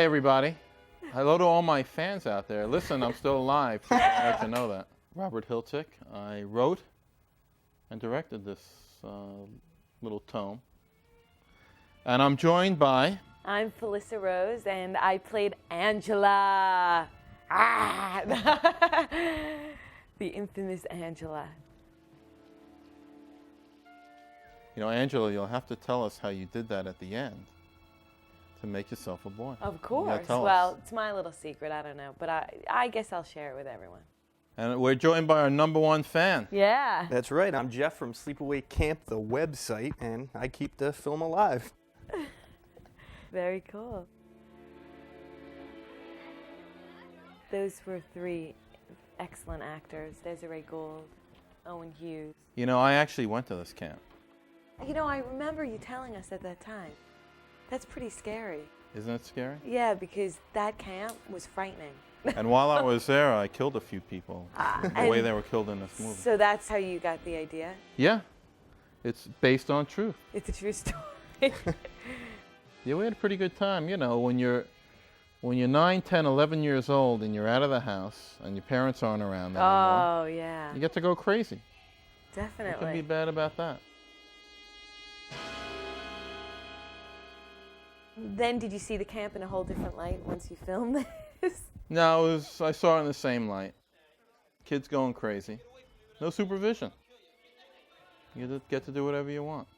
everybody. Hello to all my fans out there. Listen, I'm still alive. Just want to let you know that. Robert Hiltzik. I wrote and directed this little tome. And I'm joined by... I'm Felissa Rose, and I played Angela. The infamous Angela. You know, Angela, you'll have to tell us how you did that at the end to make yourself a boy. Of course. Well, it's my little secret. I don't know. But I guess I'll share it with everyone. And we're joined by our #1 fan. Yeah. That's right. I'm Jeff from Sleepaway Camp, the website, and I keep the film alive. Very cool. Those were 3 excellent actors. Desiree Gould, Owen Hughes. You know, I actually went to this camp. You know, I remember you telling us at that time. That's pretty scary. Isn't it scary? Yeah, because that camp was frightening. And while I was there, I killed a few people the way they were killed in this movie. So that's how you got the idea? Yeah. It's based on truth. It's a true story. Yeah, we had a pretty good time. You know, when you're 9, 10, 11 years old and you're out of the house and your parents aren't around anymore, Oh, yeah. you get to go crazy. Definitely. What could be bad about that? Then did you see the camp in a whole different light once you filmed this? No, I saw it in the same light. Kids going crazy. No supervision. You get to do whatever you want.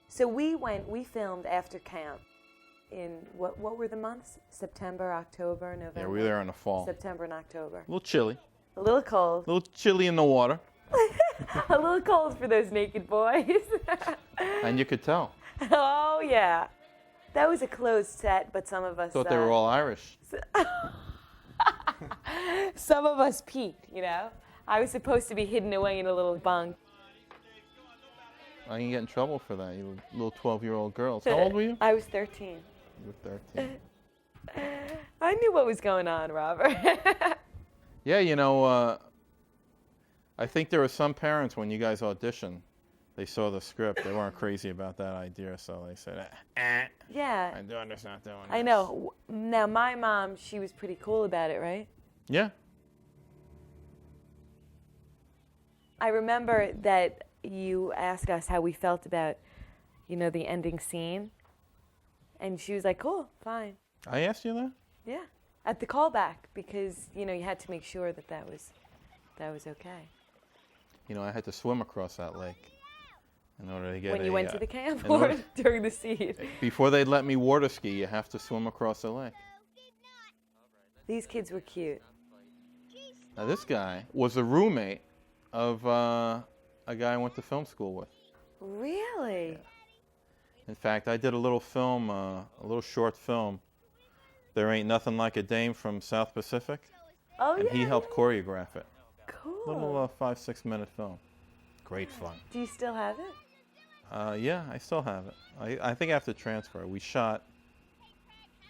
So we filmed after camp in, what were the months? September, October, November? Yeah, we were there in the fall. September and October. A little chilly. A little cold. A little chilly in the water. A little cold for those naked boys. And you could tell. Oh, yeah. That was a closed set, but some of us... Thought they were all Irish. Some of us peeked, you know? I was supposed to be hidden away in a little bunk. I can get in trouble for that, you little 12-year-old girls. How old were you? I was 13. You were 13. I knew what was going on, Robert. Yeah, you know, I think there were some parents when you guys auditioned, they saw the script, they weren't crazy about that idea, so they said, Yeah. I do understand doing this. I know. Now, my mom, she was pretty cool about it, right? Yeah. I remember that you asked us how we felt about, you know, the ending scene. And she was like, cool, fine. I asked you that? Yeah. At the callback, because, you know, you had to make sure that that was okay. You know, I had to swim across that lake in order to get When you went to the camp in or order- during the scene? Before they'd let me water ski, you have to swim across the lake. These kids were cute. Now, this guy was a roommate of a guy I went to film school with. Really? Yeah. In fact, I did a little film, a little short film, There Ain't Nothing Like a Dame from South Pacific. Oh, And yeah. he helped choreograph it. Cool. Little 5-6 minute film. Great fun. Do you still have it? Yeah, I still have it. I think I have to transfer it. We shot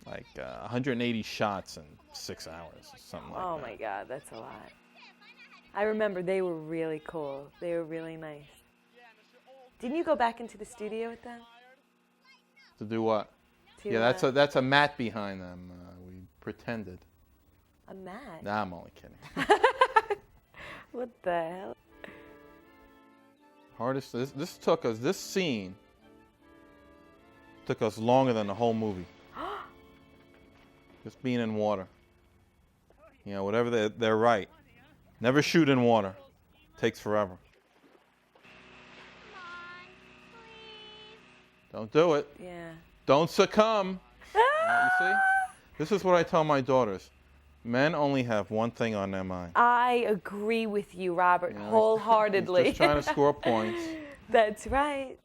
like 180 shots in 6 hours, something like that. Oh my God, that's a lot. I remember they were really cool. They were really nice. Didn't you go back into the studio with them? To do what? To, Yeah, that's a mat behind them. We pretended. a mat. Nah, I'm only kidding. What the hell? Hardest. This scene took us longer than the whole movie. Just being in water. You know, whatever they're right. Never shoot in water. Takes forever. Don't do it. Yeah. Don't succumb. You see? This is what I tell my daughters. Men only have one thing on their mind. I agree with you, Robert, You know, wholeheartedly. Just trying to score points. That's right.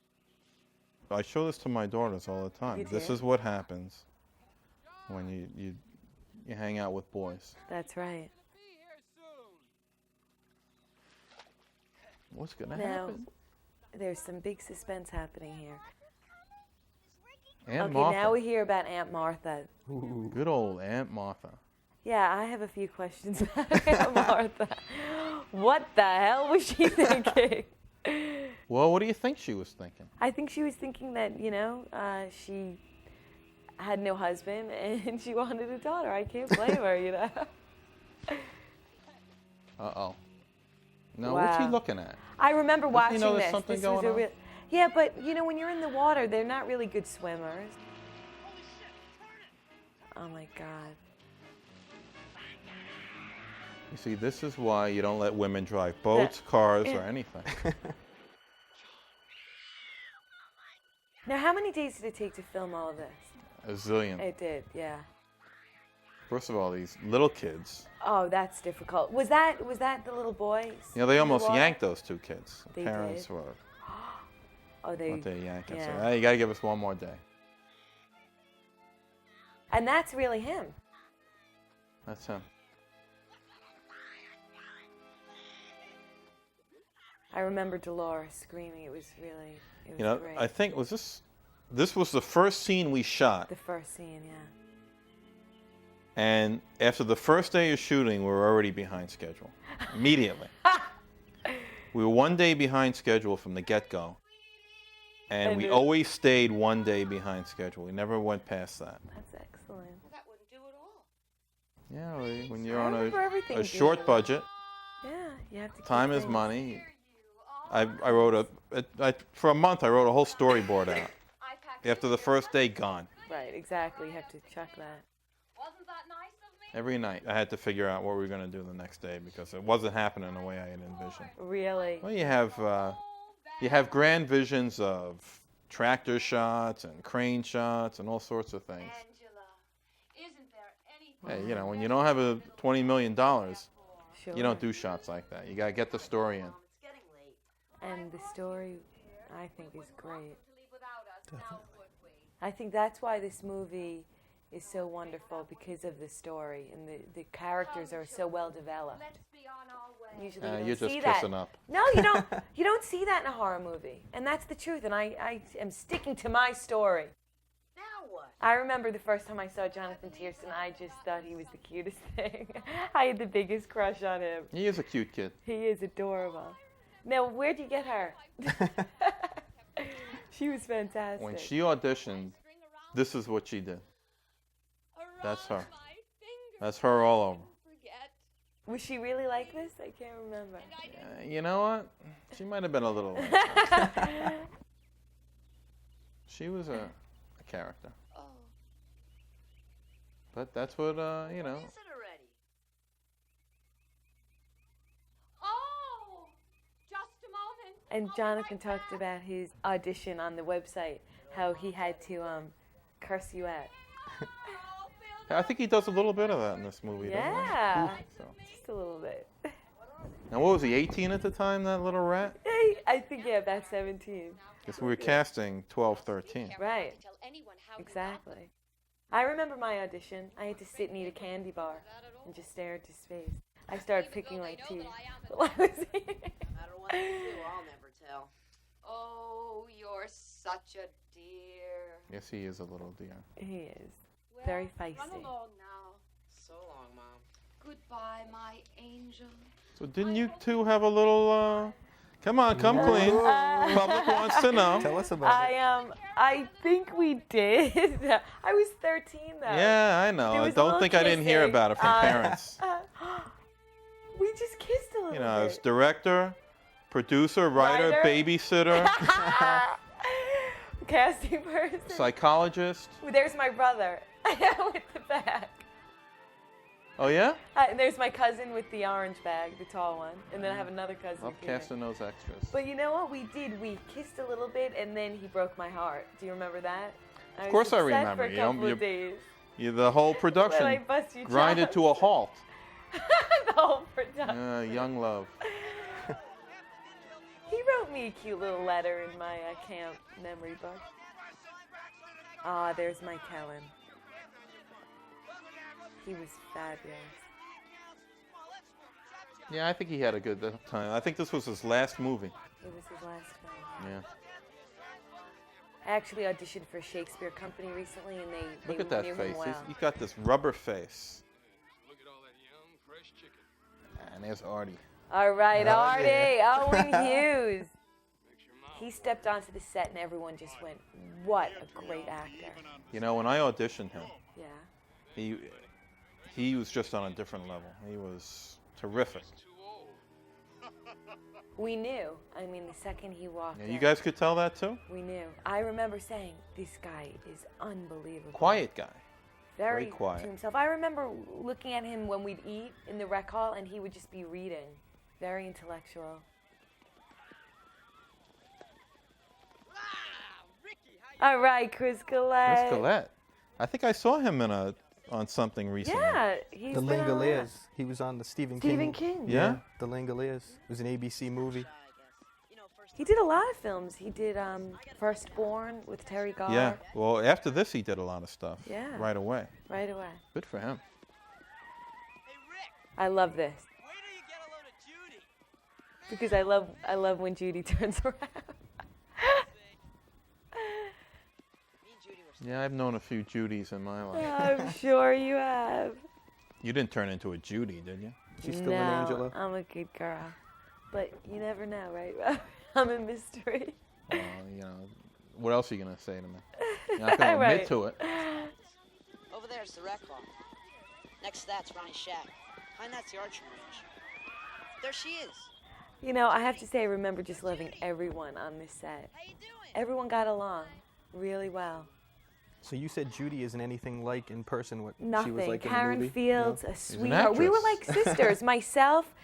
I show this to my daughters all the time. You This do? is what happens when you hang out with boys. That's right. What's gonna Now, happen? there's some big suspense happening here. Aunt Okay, Martha. now we hear about Aunt Martha. Good old Aunt Martha. Yeah, I have a few questions about Aunt Martha. What the hell was she thinking? Well, what do you think she was thinking? I think she was thinking that, you know, had no husband, and she wanted a daughter. I can't blame her, you know. Uh-oh. Now, what's he Wow. looking at? I remember Doesn't watching he know there's this. something This going was a on? real. Yeah, but you know, when you're in the water, they're not really good swimmers. Oh my God. You see, this is why you don't let women drive boats, cars, or anything. Now, how many days did it take to film all of this? A zillion. It did, yeah. First of all, these little kids, Oh, that's difficult. Was that the little boys? you know, they in the almost water? yanked those two kids. The They parents did? were, Oh, they. what they yanking. yeah. So, hey, you got to give us one more day. And that's really him. That's him. I remember Dolores screaming. It was really. It was You know, great. I think this was the first scene we shot. The first scene, yeah. And after the first day of shooting, we were already behind schedule. Immediately. We were one day behind schedule from the get-go. And we always stayed one day behind schedule. We never went past that. That's excellent. That wouldn't do at all. Yeah, when you're I on remember everything a being short done. budget, Yeah, you have to. keep time is things- money. I wrote for a month, I wrote a whole storyboard out. After the first day, gone. Right, exactly. You have to chuck that. Wasn't that nice of me? Every night, I had to figure out what we were going to do the next day because it wasn't happening the way I had envisioned. Really. Well, you have grand visions of tractor shots and crane shots and all sorts of things. Angela, isn't there anything? Hey, you know, when you don't have $20 million, Sure. you don't do shots like that. You got to get the story in. It's getting late. And the story, I think, is great. To leave without us, now would we? I think that's why this movie is so wonderful, because of the story, and the characters are so well developed. Let's be on our way. Usually you don't You're just see kissing that. up. No, you don't. You don't see that in a horror movie, and that's the truth. And I am sticking to my story. Now what? I remember the first time I saw Jonathan Tiersten, I just thought he was the cutest thing. I had the biggest crush on him. He is a cute kid. He is adorable. Now, where'd you get her? She was fantastic. When she auditioned, this is what she did. That's her. That's her all over. Was she really like this? I can't remember. You know what? She might have been a little. She was a character. Oh, But that's what, you know. is it already? Oh, just a moment. And Jonathan talked about his audition on the website, how he had to curse you out. I think he does a little bit of that in this movie. doesn't he? Yeah, So. just a little bit. Now, what was he, 18 at the time, that little rat? I think, yeah, about 17. Because we were casting 12, 13. Right, Tell anyone how you got exactly. I remember my audition. I had to sit and eat a candy bar and just stare into space. I started picking my teeth while I was eating. No matter what you do, I'll never tell. Oh, you're such a dear. Yes, he is a little dear. He is. Well, Very Run feisty. along now. So long, Mom. Goodbye, my angel. So didn't you two have a little, come on, come clean. Public wants to know. Tell us about it. I think we did. I was 13 though. Yeah, I know. There I was a don't little think I didn't hear kissing. about it from parents. We just kissed a little You know, I was bit. director, producer, writer, Writer. babysitter, Casting person. psychologist. There's my brother with the bag. Oh, yeah? And there's my cousin with the orange bag, the tall one. And then I have another cousin. Love here. casting those extras. But you know what we did? We kissed a little bit, and then he broke my heart. Do you remember that? Of course I was upset remember. For a You know, couple of days. The whole When I production bust your grinded chops. to a halt. The whole production. Young love. He wrote me a cute little letter in my camp memory book. Ah, there's my Kellen. He was fabulous. Yeah, I think he had a good time. I think this was his last movie. It was his last film. Yeah. I actually auditioned for a Shakespeare company recently, and they Look at that knew face. him well. He's got this rubber face. Look at all that young, fresh chicken. And there's Artie. All right, Oh, Artie, yeah. Owen Hughes. Makes your mouth He stepped onto the set and everyone just went, what a great actor. You know, when I auditioned him, Yeah. he was just on a different level. He was terrific. We knew. I mean, the second he walked Yeah, in, you guys could tell that too? we knew. I remember saying, this guy is unbelievable. Quiet guy. Very quiet. to himself. I remember looking at him when we'd eat in the rec hall and he would just be reading. Very intellectual. All right, Chris Collette. Chris Collette. I think I saw him on something recently. Yeah, he's The been on a lot. Langoliers. He was on the Stephen Stephen King. King. Yeah? The Langoliers. It was an ABC movie. He did a lot of films. He did Firstborn with Terry Garr. Yeah. Well, after this, he did a lot of stuff. Yeah. Right away. Right away. Good for him. I love this. Because I love when Judy turns around. Yeah, I've known a few Judys in my life. I'm sure you have. You didn't turn into a Judy, did you? She's still No, an Angela. I'm a good girl. But you never know, right? I'm a mystery. Well, you know, what else are you going to say to me? You're not going to Right. admit to it. Over there's the rec hall. Next to that's Ronnie's shack. Behind that's the archery range. There she is. You know, I have to say, I remember just loving everyone on this set. How you doing? Everyone got along really well. So you said Judy isn't anything like in person what Nothing. she was like in Karen the movie? Fields, a an sweetheart. We were actress. like sisters. Myself,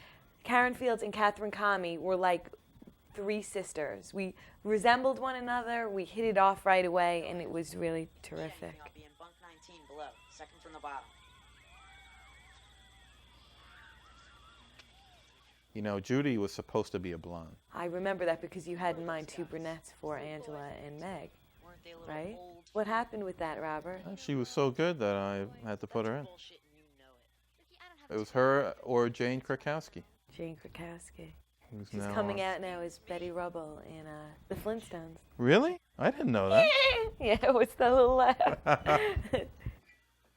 Karen Fields, and Catherine Kami were like three sisters. We resembled one another. We hit it off right away, and it was really terrific. I'll be in bunk 19 below, second from the bottom. You know, Judy was supposed to be a blonde. I remember that because you had in mind two brunettes for Angela and Meg, Weren't they a little right? old? What happened with that, Robert? She was so good that I had to put her in. Bullshit and you know it. It was her or Jane Krakowski. Jane Krakowski. Who's She's now coming on- out now as Betty Rubble in The Flintstones. Really? I didn't know that. Yeah, what's the little laugh?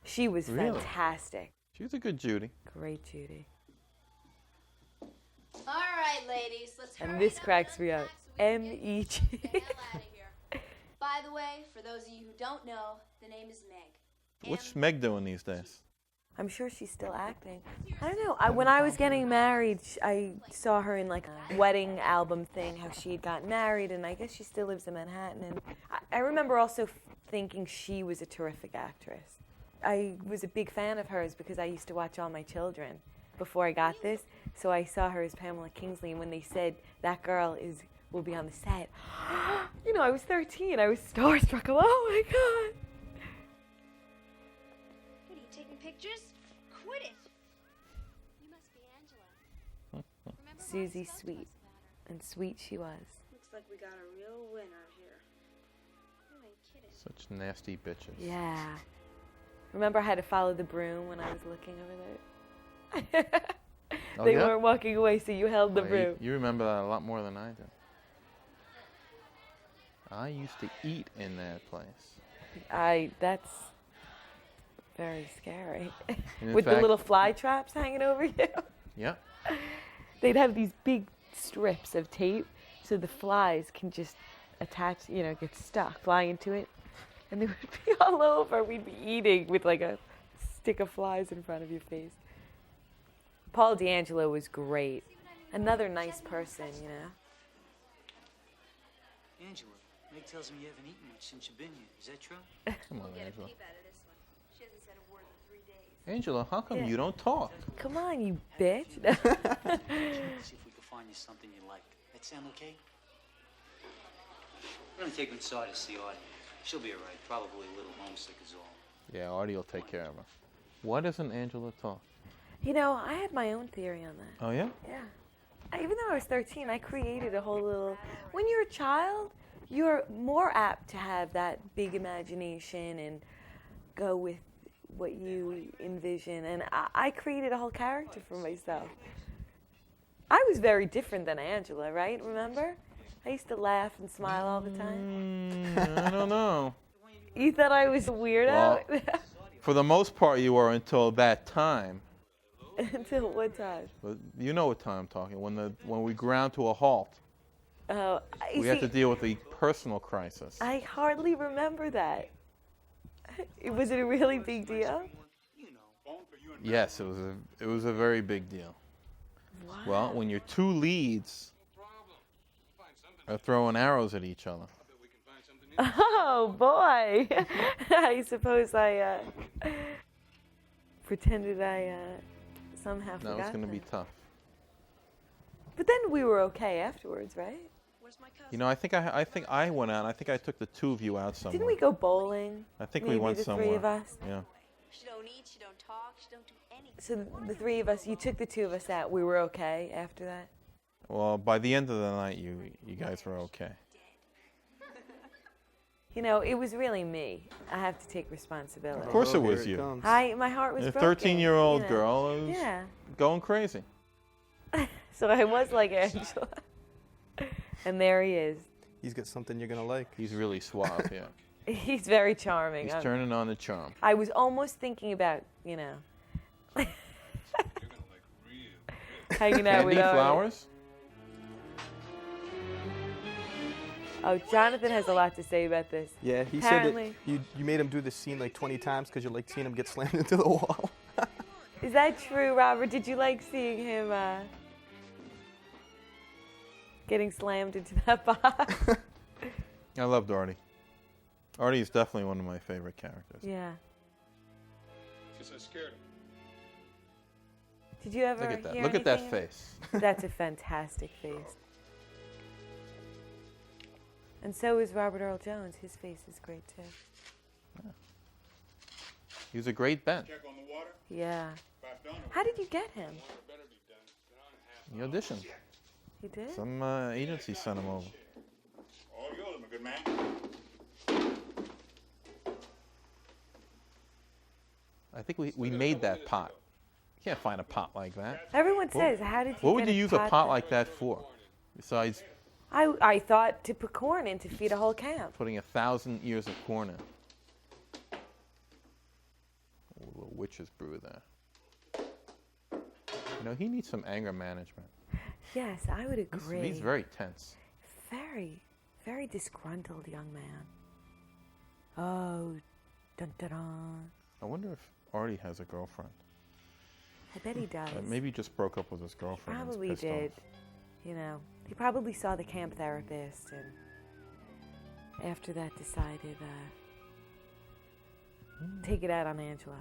She was Really? fantastic. She was a good Judy. Great Judy. All right, ladies, let's hurry And this up cracks and me up. unpack so we can M.E.G. get the hell out of here. By the way, for those of you who don't know, the name is Meg. What's Meg doing these days? I'm sure she's still acting. I don't know. When I was getting married, I saw her in like a wedding album thing, how she had gotten married, and I guess she still lives in Manhattan. And I remember also thinking she was a terrific actress. I was a big fan of hers because I used to watch All My Children before I got this. So I saw her as Pamela Kingsley, and when they said that girl will be on the set, you know, I was 13. I was starstruck. I'm, oh my God. What are you taking pictures? Quit it. You must be Angela. Remember Susie Ron spoke to Sweet. us about her. And sweet she was. Looks like we got a real winner here. You ain't kidding. Such nasty bitches. Yeah. Remember I had to follow the broom when I was looking over there? Oh, They yeah? weren't walking away, so you held the Oh, broom. you remember that a lot more than I do. I used to eat in that place. That's very scary. And in With the fact- little fly traps hanging over you. Yeah. They'd have these big strips of tape so the flies can just attach, you know, get stuck, fly into it. And they would be all over. We'd be eating with like a stick of flies in front of your face. Paul D'Angelo was great. Another nice person, you know. Angela, Meg tells me you haven't eaten much since you've been here. Is that true? Come on, Get a Angela. peep out of this one. She hasn't said a word in 3 days. Angela, how come Yeah. you don't talk? Come on, you bitch. See if we can find you something you like. That sound okay? I'm gonna take her inside to see Audie. She'll be alright. Probably a little homesick is all. Yeah, Artie will take care of her. Why doesn't Angela talk? You know, I had my own theory on that. Oh, yeah? Yeah. Even though I was 13, I created a whole little... When you're a child, you're more apt to have that big imagination and go with what you envision. And I created a whole character for myself. I was very different than Angela, right? Remember? I used to laugh and smile all the time. I don't know. You thought I was a weirdo? For the most part, you were until that time. Until what time? But you know what time I'm talking. When we ground to a halt. Oh, We had to deal with the personal crisis. I hardly remember that. Was it a really big deal? Yes, it was a very big deal. Wow. Well, when your two leads are throwing arrows at each other. Oh boy! I suppose I pretended I somehow forgot. That was going to be that. tough. But then we were okay afterwards, right? Where's my cousin? You know, I think I went out. I think I took the two of you out somewhere. Didn't we go bowling? I think Maybe we went the somewhere. three of us. Yeah. She don't eat, she don't talk, she don't do anything. So the three of us, you took the two of us out. We were okay after that. Well, by the end of the night, you guys were okay. You know, it was really me. I have to take responsibility. Of course, it Here was you. comes. My heart was A broken. 13-year-old you know. girl was Yeah. going crazy. So I was like Angela. And there he is. He's got something you're gonna like. He's really suave, yeah. He's very charming. He's turning on the charm. I was almost thinking about, you know, hanging out with Candy Artie. flowers? Oh, Jonathan has a lot to say about this. Yeah, he Apparently. said that you made him do this scene like 20 times because you like seeing him get slammed into the wall. Is that true, Robert? Did you like seeing him getting slammed into that box? I loved Artie. Artie is definitely one of my favorite characters. Yeah. Guess I scared him. Did you ever Look at that. hear Look at that anything of- face. That's a fantastic face. And so is Robert Earl Jones. His face is great too. He was a great Ben. Check on the water. Yeah. Back down. How did you get him? Water better be done. Been on half He auditioned. You did? Some agency sent him over. All yours, my good man. I think we made that pot. You can't find a pot like that. Everyone says, how did you What would get you use a pot like that for? Besides I thought to put corn in to feed a whole camp. putting 1,000 ears of corn in. A little witch's brew there. You know, he needs some anger management. Yes, I would agree. He's very tense. Very, very disgruntled young man. Oh, dun dun dun. I wonder if Artie has a girlfriend. I bet he does. Maybe he just broke up with his girlfriend. and he's Probably pissed did. off. You know, he probably saw the camp therapist and after that decided take it out on Angela.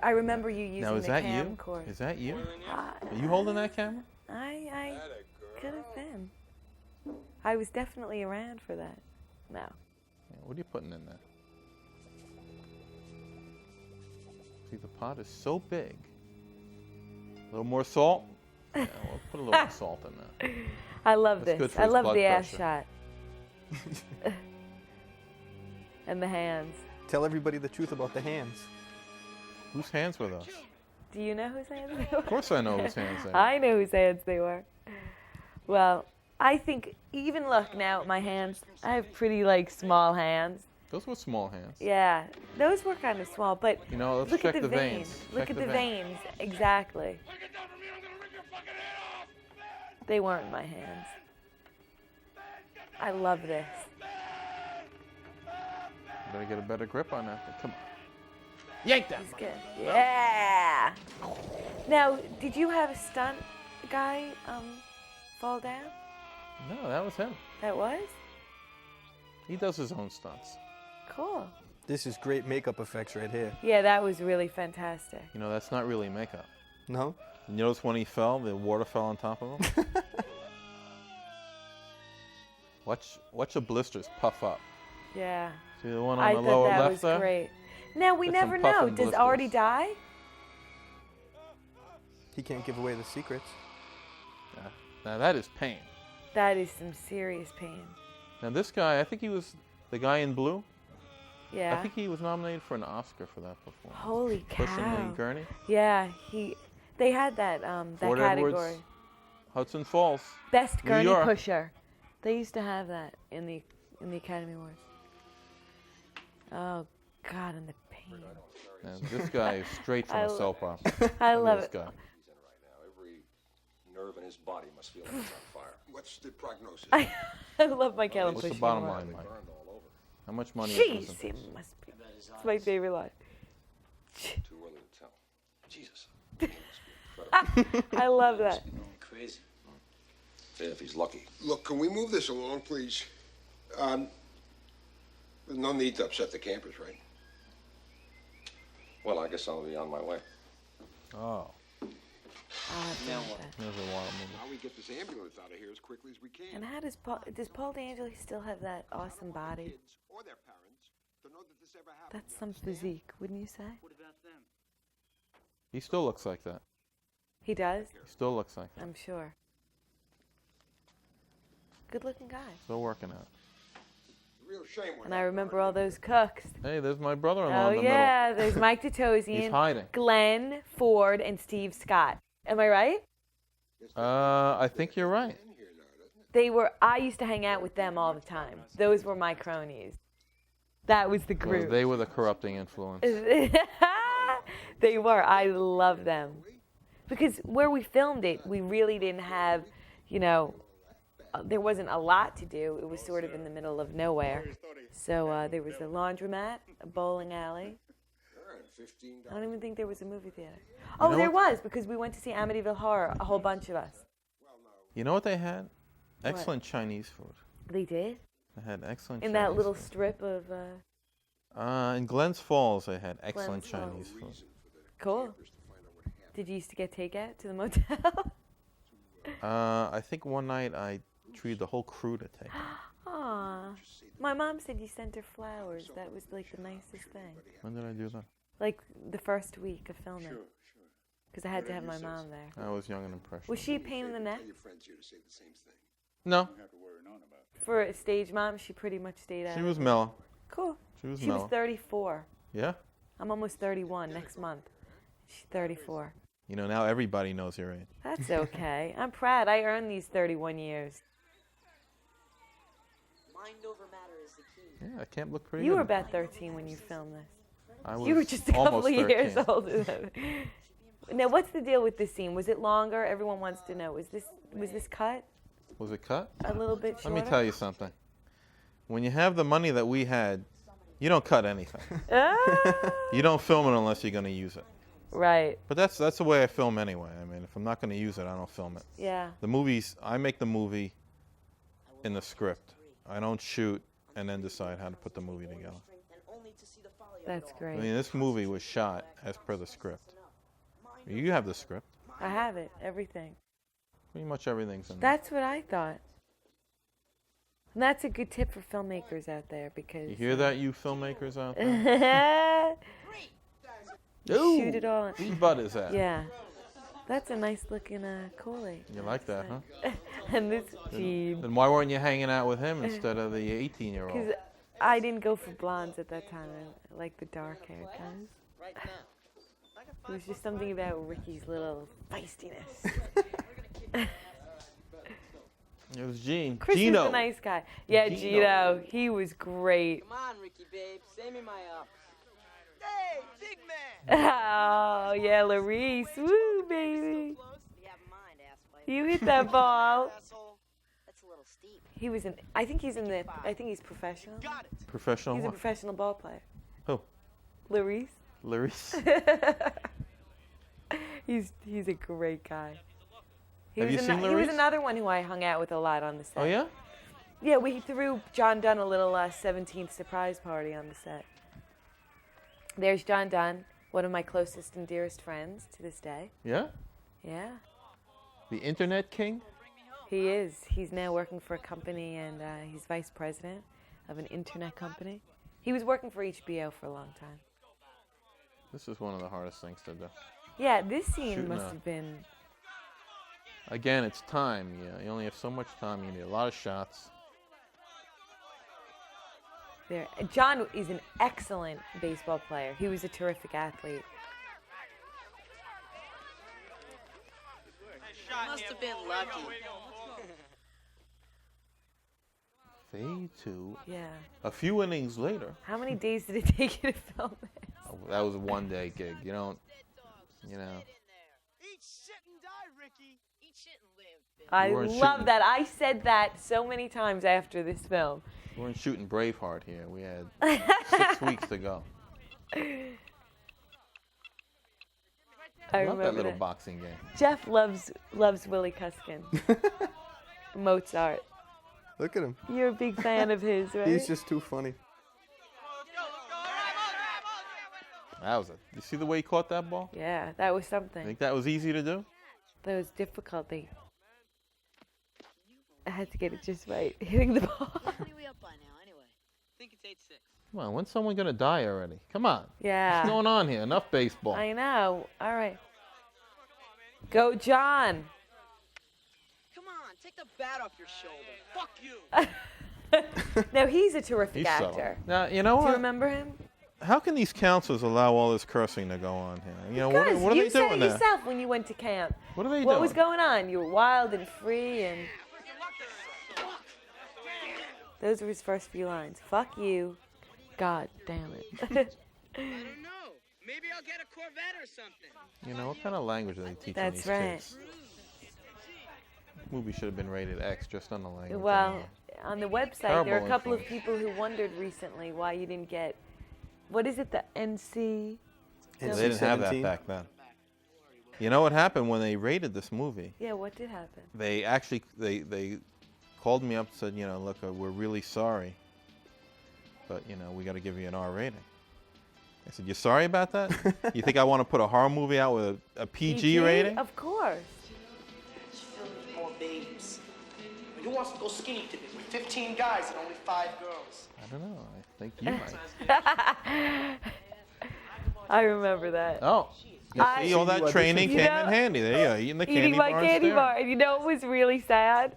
I remember you using Now, is the that you? camcorder. Is that you? Uh, Are you holding that camera? I could have been. I was definitely around for that. No. Yeah, what are you putting in there? See, the pot is so big. A little more salt? Yeah, we'll put a little more salt in there. I love That's good this. for I his love blood the ass pressure. shot. And the hands. Tell everybody the truth about the hands. Whose hands were those? Do you know whose hands they were? Of course I know whose hands they were. I know whose hands they were. Well, I think even look now at my hands. I have pretty small hands. Those were small hands. Yeah, those were kind of small, but You know, let's look check at the veins. Look Check at the the veins. veins. Exactly. Take it down from me, I'm gonna rip your fucking head off! They weren't my hands. I love this. You better get a better grip on that. Come on. Yank that. He's good. Yeah. Now, did you have a stunt guy fall down? No, that was him. That was? He does his own stunts. Cool. This is great makeup effects right here. Yeah, that was really fantastic. You know, that's not really makeup. No? You notice when he fell, the water fell on top of him? Watch the blisters puff up. Yeah. See the one on I the thought lower that left was there? great. Now, we That's some never know. puffin' Does blisters. Artie die? He can't give away the secrets. Yeah. Now that is pain. That is some serious pain. Now this guy, I think he was the guy in blue. Yeah. I think he was nominated for an Oscar for that performance. Holy Pushing the cow. gurney. Yeah, they had that Fort category. Edwards, Hudson Falls. Best New gurney York. pusher. They used to have that in the Academy Awards. Oh God, and the pain. And this guy is straight from a soap opera. I Look at love this it. guy. He's in right now. Every nerve in his body must feel like it's on fire. What's the prognosis? I love my Callum What's the pushing bottom him line, around. Mike? Burned all over. How much money is Jeez, missing? it must be. It's my favorite line. Too early to tell. Jesus. He must be incredible. I love that. Going crazy. Yeah, if he's lucky. Look, can we move this along, please? There's no need to upset the campers, right? Well, I guess I'll be on my way. Oh, Now what? there's a water movie. Now we get this ambulance out of here as quickly as we can. And how does Paul D'Angelo still have that awesome body? Kids or their parents to know that this ever happened. That's some physique, wouldn't you say? What about them? He still looks like that. He does, He still looks like that. I'm sure. Good looking guy. Still working out. Real shame. And I remember all those cooks. Hey, there's my brother-in-law Oh in the yeah, there's Mike He's Totosian, hiding. Glenn Ford, and Steve Scott. Am I right? I think you're right. They were. I used to hang out with them all the time. Those were my cronies. That was the Well, group. they were the corrupting influence. They were. I love them. Because where we filmed it, we really didn't have, there wasn't a lot to do. It was sort of in the middle of nowhere. So there was a laundromat, a bowling alley. I don't even think there was a movie theater. Oh, know there what? was, because we went to see Amityville Horror, a whole bunch of us. You know what they had? Excellent Chinese food. They did? They had excellent In Chinese that little food. strip of, In Glens Falls, they had excellent Glens Falls. Chinese food. cool. Did you used to get takeout to the motel? I think one night I treated the whole crew to take. Aw. My mom said you sent her flowers. That was like the nicest thing. When did I do that? Like the first week of filming. Because I had to have my mom there. I was young and impressionable. Was she a pain in the neck? Tell your friends here to say the same thing. No, For a stage mom, she pretty much stayed out. she of was it. mellow. Cool. She was She mellow. was 34. Yeah? I'm almost 31 next month. She's 34. You know, now everybody knows your age. That's okay. I'm proud. I earned these 31 years. Mind over matter is the key. Yeah, I can't look pretty You good. were about 13 when you filmed this. I was You were just a couple almost of years 13. older than me. Now, what's the deal with this scene? Was it longer? Everyone wants to know. Was this cut Was it cut? a little bit shorter? Let me tell you something. When you have the money that we had, you don't cut anything. Ah, You don't film it unless you're going to use it. right. But that's the way I film anyway. I mean, if I'm not going to use it, I don't film it. Yeah. The movies, I make the movie in the script. I don't shoot and then decide how to put the movie together. That's I great. mean, this movie was shot as per the script. You have the script. I have it. Everything. Pretty much everything's in there. That's what I thought. And that's a good tip for filmmakers out there because You hear that, you filmmakers out there? shoot it all. Whose butt is that? Yeah. That's a nice looking Kool-Aid. You like that, huh? And this, gee, Then why weren't you hanging out with him instead of the 18-year-old? because I didn't go for blondes at that time. I like the dark hair guys. Right now. It was just something about Ricky's little feistiness. It was Gene. Chris Gino. was a nice guy. Yeah, Gino. Gino. He was great. Come on, Ricky, babe. Send me my Hey, big man. Oh, yeah, Larice. Woo, baby. You have mind, ass fighter. You hit that ball. Asshole. That's a little steep. He was in, I think he's professional. Professional He's a what? professional ball player. Who? Larice. Larry's? He's a great guy. Have you seen He was Larice? another one who I hung out with a lot on the set. Oh, yeah? Yeah, we threw John Dunn a little 17th surprise party on the set. There's John Dunn, one of my closest and dearest friends to this day. Yeah? Yeah, The Internet King? he is. He's now working for a company, and he's vice president of an internet company. He was working for HBO for a long time. This is one of the hardest things to do. Yeah, this scene Shooting must a- have been. Again, it's time. Yeah, you only have so much time. You need a lot of shots. There. John is an excellent baseball player. He was a terrific athlete. Must have been lucky. Fade to Yeah. a few innings later. How many days did it take you to film this? A that was a one-day gig. You don't, you know. Eat shit and die, Ricky. Eat shit and live, Bill. I weren't love shooting. that. I said that so many times after this film. We weren't shooting Braveheart here. We had 6 weeks to go. I love remember that little that. boxing game. Jeff loves Willie Cuskin. Mozart. Look at him. You're a big fan of his, right? He's just too funny. That was you see the way he caught that ball? Yeah, that was something. Think that was easy to do? That was difficult. I had to get it just right, hitting the ball. How many we up by now, anyway? I think it's 8-6. Come on, when's someone gonna die already? Come on. Yeah. What's going on here? Enough baseball. I know. All right. Go, John. Come on, take the bat off your shoulder. Fuck you. No, he's a terrific He's actor. subtle. Now you know Do you what? remember him? How can these counselors allow all this cursing to go on here? You know, what Because are you they said doing it there? yourself when you went to camp. What are they What doing? was going on? You were wild and free, and those were his first few lines. Fuck you. God damn it. I don't know. Maybe I'll get a Corvette or something. You know, what kind of language are they teaching That's these right. kids? Movie should have been rated X just on the language. Well, on the website, there are a Terrible couple of influence. people who wondered recently why you didn't get, what is it, the NC? They didn't have that NC-17? back then. You know what happened when they rated this movie? Yeah, what did happen? They actually they called me up and said, you know, look, we're really sorry, but you know, we got to give you an R rating. I said, you're sorry about that? You think I want to put a horror movie out with a PG rating? Of course. It's filled with more babes. I mean, who wants to go skinny dipping with 15 guys and only 5 girls? I don't know. I think you might. I remember that. Oh, you see, all that training You came know, in handy. There you go, eating the candy Eating my bar and candy staring. bar. And you know what was really sad?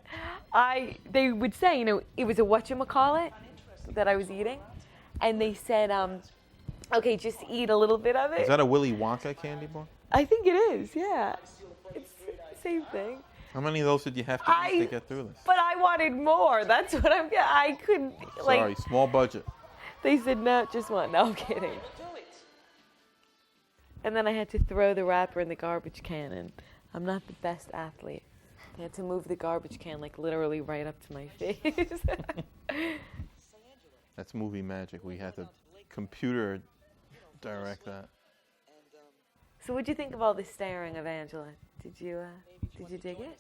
They would say, you know, it was a whatchamacallit that I was eating. And they said, okay, just eat a little bit of it. Is that a Willy Wonka candy bar? I think it is, yeah. It's the same thing. How many of those did you have to eat to get through this? But I wanted more. That's what I couldn't, like. Sorry, small budget. They said, no, just one. No, I'm kidding. And then I had to throw the wrapper in the garbage can, and I'm not the best athlete. I had to move the garbage can, like, literally right up to my face. That's movie magic. We had to computer direct that. So what'd you think of all this staring of Angela? Did you dig it?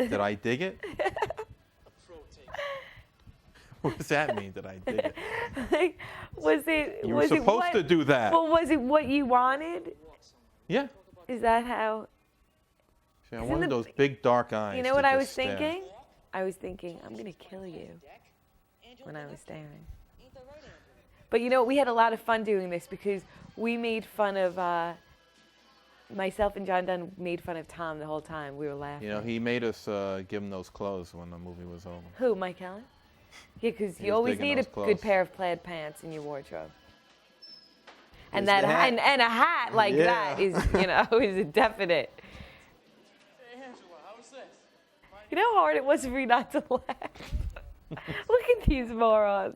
Did I dig it? What does that mean? Did I dig it? Like, was it? You were was it supposed what, to do that. Well, was it what you wanted? Yeah. Is that how? See, I Isn't wanted the- those big dark eyes. You know to what I just was stare. thinking? I was thinking, I'm gonna kill you when I was staring. But you know, we had a lot of fun doing this because we made fun of, myself and John Dunn made fun of Tom the whole time. We were laughing. You know, he made us give him those clothes when the movie was over. Who, Mike Allen? Yeah, because He you was always digging need a those clothes. good pair of plaid pants in your wardrobe. And Here's that the hat. and a hat like Yeah. that is, you know, is a definite. Hey, Angela, how was this? You know how hard it was for me not to laugh? Look at these morons.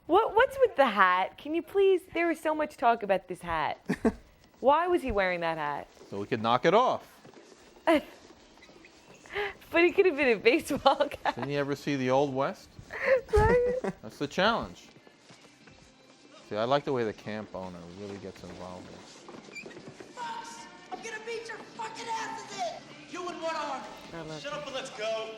What's with the hat? Can you please? There was so much talk about this hat. Why was he wearing that hat? So we could knock it off. But he could have been a baseball guy. Didn't you ever see The Old West? Right? That's the challenge. See, I like the way the camp owner really gets involved in this. Fox, I'm gonna beat your fucking asses in! You in one arm. I love Shut up and let's go.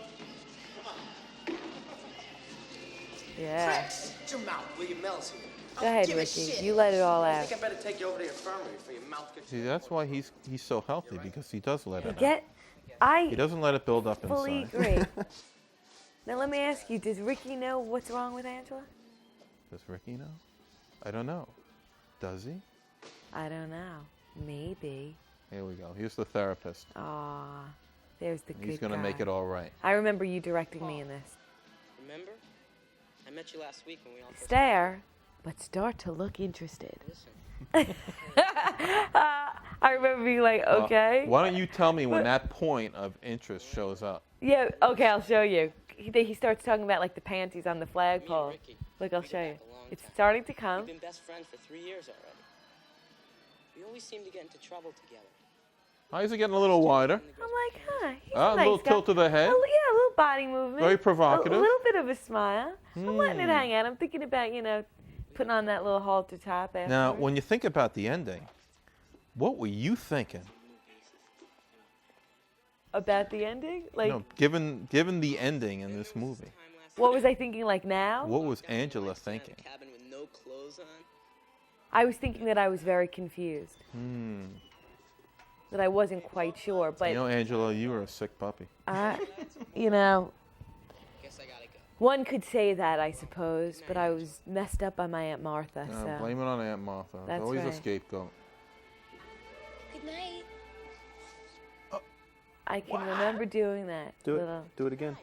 Yeah. Tricks! Shut your mouth, William Mel's here. Go ahead, Ricky. You let it all I out. think I better take you over to the infirmary for your mouth gets. See, that's why he's so healthy, because he does let it out. Get. He I doesn't let it build up fully inside. agree. Now let me ask you: does Ricky know what's wrong with Angela? Does Ricky know? I don't know. Does he? I don't know. Maybe. Here we go. Here's the therapist. Aw, there's the good He's going to make guy. it all right. I remember you directing me in this. Remember? I met you last week when we all first Stare, but start to look interested. Listen. I remember being like, Well, okay. why don't you tell me when that point of interest shows up? Yeah, okay, I'll show you. He starts talking about like the panties on the flagpole. Ricky. Look, I'll We go show you. back a long It's time. starting to come. We've been best friends for 3 years already. We always seem to get into trouble together. Why is it getting a little wider? I'm like, huh, he's Ah, a a nice little guy. tilt of the head. Yeah, a little body movement. Very provocative. A little bit of a smile. I'm letting it Hmm. hang out. I'm thinking about, putting on that little halter top after. Now, when you think about the ending, what were you thinking? About the ending? Like, No, given the ending in this movie, what was I thinking like now? what was Angela thinking? Cabin with no clothes on. I was thinking that I was very confused. That I wasn't quite sure. But, Angela, you were a sick puppy. I, Guess I gotta go. one could say that, I suppose. But I was messed up by my Aunt Martha, so. Blame it on Aunt Martha. That's Always a right. scapegoat. Good night. I can remember doing that. Do it. Little, Do it again.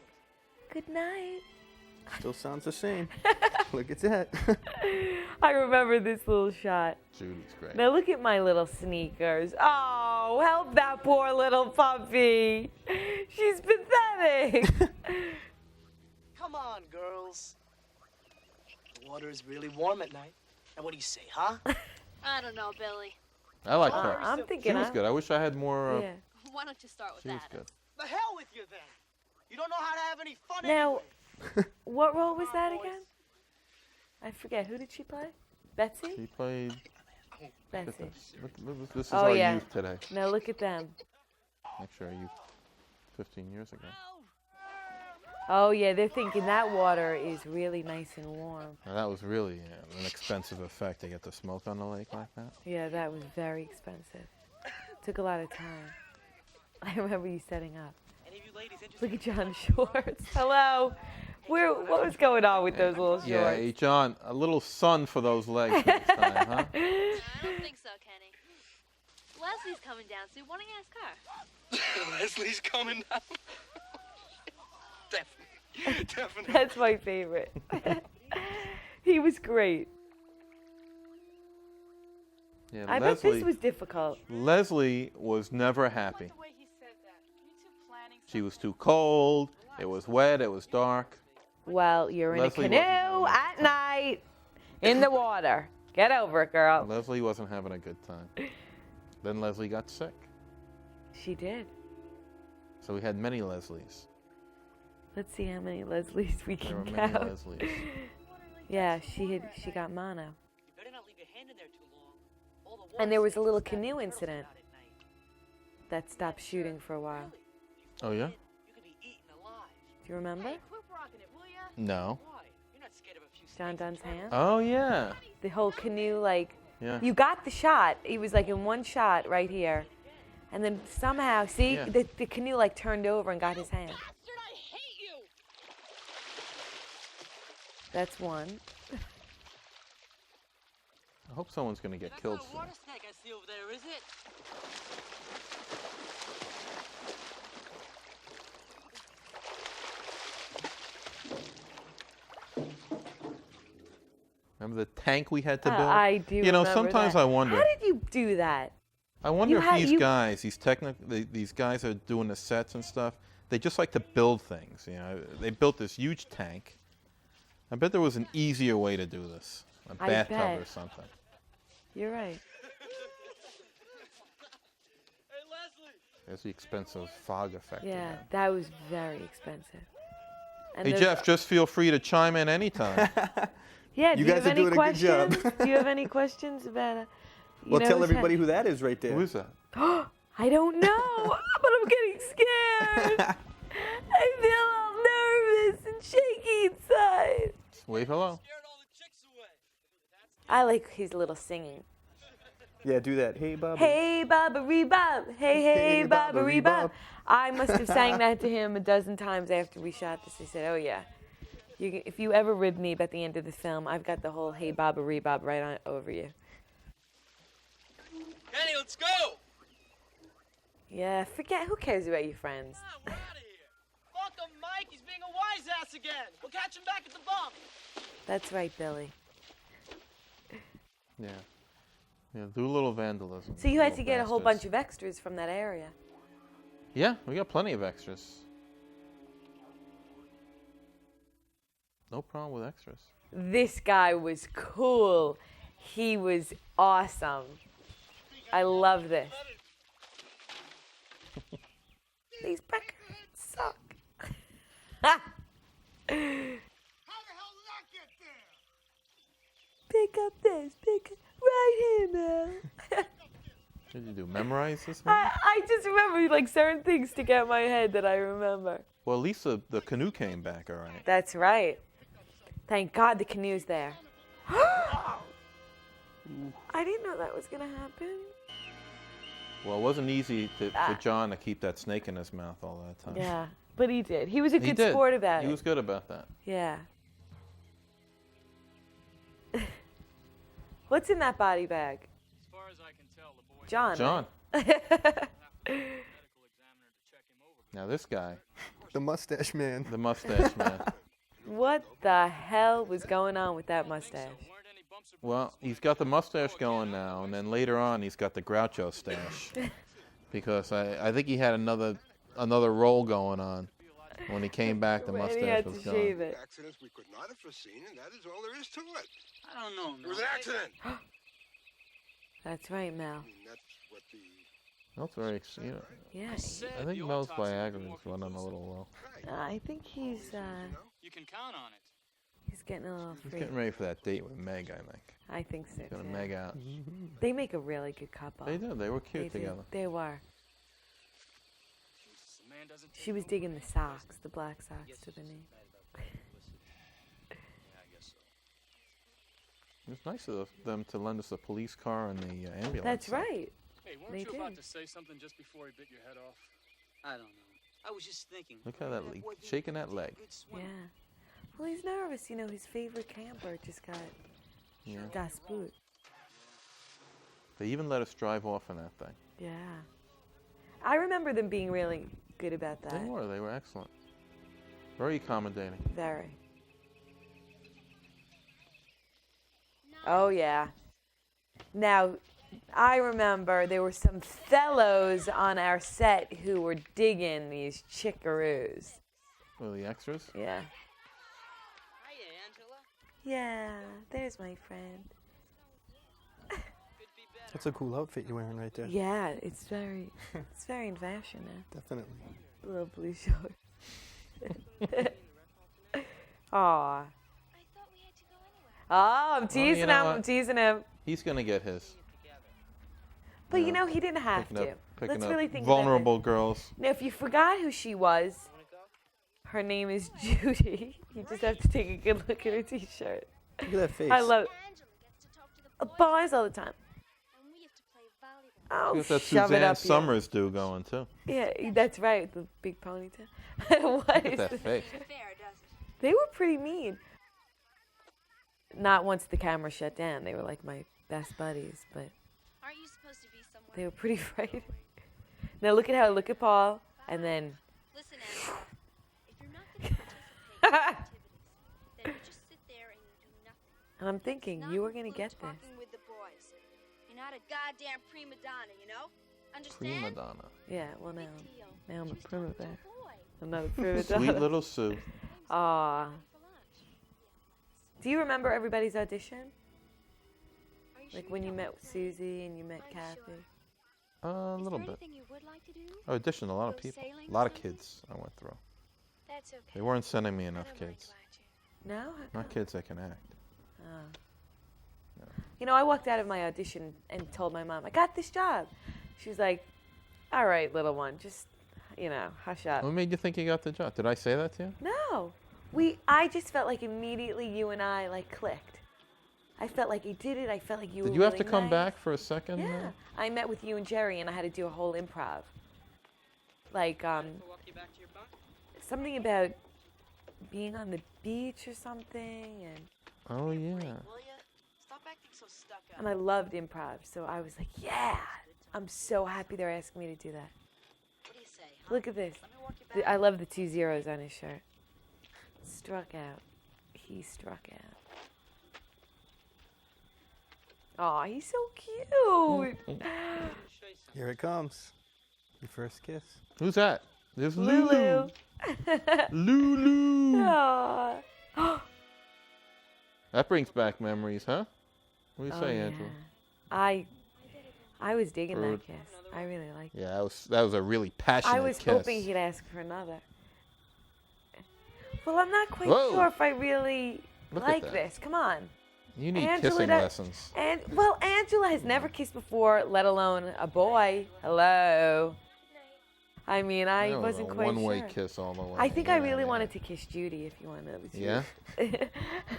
good night. Still sounds the same. Look at that. I remember this little shot. Judy's great. Now look at my little sneakers. Oh, help that poor little puppy. She's pathetic. Come on, girls. The water is really warm at night. Now, what do you say, huh? I don't know, Billy. I like her. I'm She thinking. was good. I wish I had more. Yeah. Why don't you start with She was that? good. The hell with you, then. You don't know how to have any fun Now, anyway. what role was that again? I forget. Who did she play? Betsy? She played. Look at Betsy. this. Look, this is Oh, our yeah. youth today. Now look at them. Actually, our youth 15 years ago. Oh yeah, they're thinking that water is really nice and warm. Now, that was really an expensive effect to get the smoke on the lake like that. Yeah, that was very expensive. Took a lot of time. I remember you setting up. Any of you ladies interested? Look at John's shorts. Hello. What was going on with those little shorts? Yeah, hey, John, a little sun for those legs next time, huh? I don't think so, Kenny. Leslie's coming down, so why don't you ask her? Leslie's coming down. Definitely. That's my favorite. He was great. Yeah, I bet this was difficult. Leslie was never happy. She was too cold. It was wet. It was dark. Well, you're in Leslie a wasn't canoe having a at good night in the water. Get over it, girl. Leslie wasn't having a good time. Then Leslie got sick. She did. So we had many Leslies. Let's see how many Leslies we There can were many count. Leslies. Yeah, she got mono. You better not leave your hand in there too long. All the water And there was a stains little that canoe turtles incident out at night. that stopped shooting for a while. Oh, yeah? You could be eaten alive. Do you remember? Quit rocking it, will ya? No. Why? You're not scared of a few John snakes and Dunn's hand? Oh, yeah. The whole canoe, like, Yeah. you got the shot. He was like in one shot right here. And then somehow, see, Yeah. the canoe like turned over and got his hand. Bastard, I hate you! That's one. I hope someone's going to get That's killed not a soon. water snake I see over there, is it? Remember the tank we had to build? I do You know, remember sometimes that. I wonder. How did you do that? I wonder You if had- these you- guys, these guys are doing the sets and stuff. They just like to build things. You know, they built this huge tank. I bet there was an easier way to do this, a I bathtub bet. or something. You're right. Hey, Leslie. There's the expensive fog effect. Yeah, again. that was very expensive. And Hey those- Jeff, just feel free to chime in anytime. Yeah, do You you guys have are any doing a good job. questions? Do you have any questions about Well, tell everybody who that is right there. Who is that? I don't know, but I'm getting scared. I feel all nervous and shaky inside. Wave hello. Scared all the chicks away. I like his little singing. Yeah, do that. Hey, Bob. Hey, Bobbery Bob. Hey, hey, Bobbery Bob. I must have sang that to him a dozen times after we shot this. He said, oh, yeah. If you ever rid me at the end of the film, I've got the whole Hey, Bobbery Bob right on over you. Kenny, let's go. Yeah, forget. Who cares about your friends? We're out of here. Fuck him, Mike. He's being a wise ass again. We'll catch him back at the bump. That's right, Billy. Yeah. Yeah, do a little vandalism. So you had to little get a whole bastards. bunch of extras from that area. Yeah, we got plenty of extras. No problem with extras. this guy was cool. He was awesome. I love this. These records suck. How the hell did that get there? Pick up this, pick up right here, Mel. What did you do? Memorize this movie? I just remember like certain things stick out in my head that I remember. Well, at least the canoe came back all right. That's right. Thank God the canoe's there. I didn't know that was gonna happen. Well, it wasn't easy for John to keep that snake in his mouth all that time. Yeah, but he did. He was a good did. sport about it. He was good about that. Yeah. What's in that body bag? As far as I can tell, the boy. John. John. right? Now this guy, The mustache man. the mustache man. What the hell was going on with that mustache? Well, he's got the mustache going now, and then later on he's got the Groucho stash. Because I think he had another role going on. When he came back, the And he mustache had was to gone. shave it. Accidents we could not have foreseen, and that is all there is to it. I don't know. It was an accident. That's right, Mel. I mean, that's what the... That's very, you know, Yeah. I think Mel's Viagra is running a little low. I think he's You can count on it. he's getting a little He's free. getting ready for that date with Meg, I think. I think so. He's gonna too. Meg out. They make a really good couple. They did. They were They cute do. together. They were. Jesus, the man doesn't She was digging the socks, the black socks to the knee. Yeah, I guess so. It's nice of them to lend us a police car and the ambulance. That's right. Hey, weren't They you about did. to say something just before he bit your head off? I don't know. I was just thinking. Look how that shaking that leg. Yeah. Well, he's nervous. You know, his favorite camper just got Yeah. das Boot. They even let us drive off in that thing. Yeah. I remember them being really good about that. They were. They were excellent. Very accommodating. Very. Oh, yeah. Now, I remember there were some fellows on our set who were digging these chickaroos. Were the extras? Yeah. Hiya, Angela. Yeah, there's my friend. That's a cool outfit you're wearing right there. Yeah, it's very in fashion now. Definitely. Little blue shorts. Aw. Oh, I'm teasing you know him. what? I'm teasing him. He's gonna get his. But you know, he didn't have to. Picking Let's up really think vulnerable about girls. this. Now, if you forgot who she was, her name is Judy. You just have to take a good look at her T-shirt. Look at that face. I love boys all the time. Oh, Got that shove it Suzanne up Summers do going too. Yeah, that's right. The big ponytail. What Look at is that this? face. They were pretty mean. Not once the camera shut down. They were like my best buddies, but Aren't you supposed to be somewhere? they were pretty frightening. Now look at how I look at Paul, and then. Listen, Angela, if you're not going to participate in activities, then you just sit there and you do nothing. And I'm thinking, It's you not were gonna get this. Talking with the boys. You're not a goddamn prima donna, you know? Prima Understand? donna. Yeah, well now, Big deal. now I'm a She's prima talking to there. a boy. I'm not a prima Sweet donna. little Sue. Aw. For lunch. Do you remember everybody's audition? Are you Like sure when you you don't met want to? Susie and you met Are you Kathy? sure? A Is little there bit. anything you would like to do? I auditioned a lot of Go people. sailing A or lot of something? kids I went through. That's okay. They weren't sending me I enough don't mind kids. to lie to you. No? How Not come? kids that can act. Oh. You know, I walked out of my audition and told my mom, I got this job. She was like, all right, little one, just, you know, hush up. What made you think you got the job? Did I say that to you? No. I just felt like immediately you and I, like, clicked. I felt like you did it. I felt like you were Did you have really to come nice. back for a second? Yeah. I met with you and Jerry, and I had to do a whole improv. Like, Walk you back to your bunk? something about being on the beach or something, and Oh, yeah. Will ya? Stop acting so stuck up. I loved improv, so I was like, yeah, I'm so happy they're asking me to do that. What do you say, huh? Look at this. Let me walk you back. I love the 2 zeros on his shirt. Struck out. He struck out. Aw, he's so cute. Show you something. Here it comes. Your first kiss. Who's that? There's Lulu. Lulu. Aw. That brings back memories, huh? What do you say, yeah. Angela? I was digging Rude. that kiss. I really liked it. Yeah, that was a really passionate I was kiss. hoping he'd ask for another. Well, I'm not quite Whoa. sure if I really Look at like that. this. Come on. You need Angela kissing does- lessons. And well, Angela has never kissed before, let alone a boy. Hello. I mean, I That was wasn't a quite one-way sure. kiss all the way. I think I Yeah, really yeah. wanted to kiss Judy, if you want to know the Yeah? truth.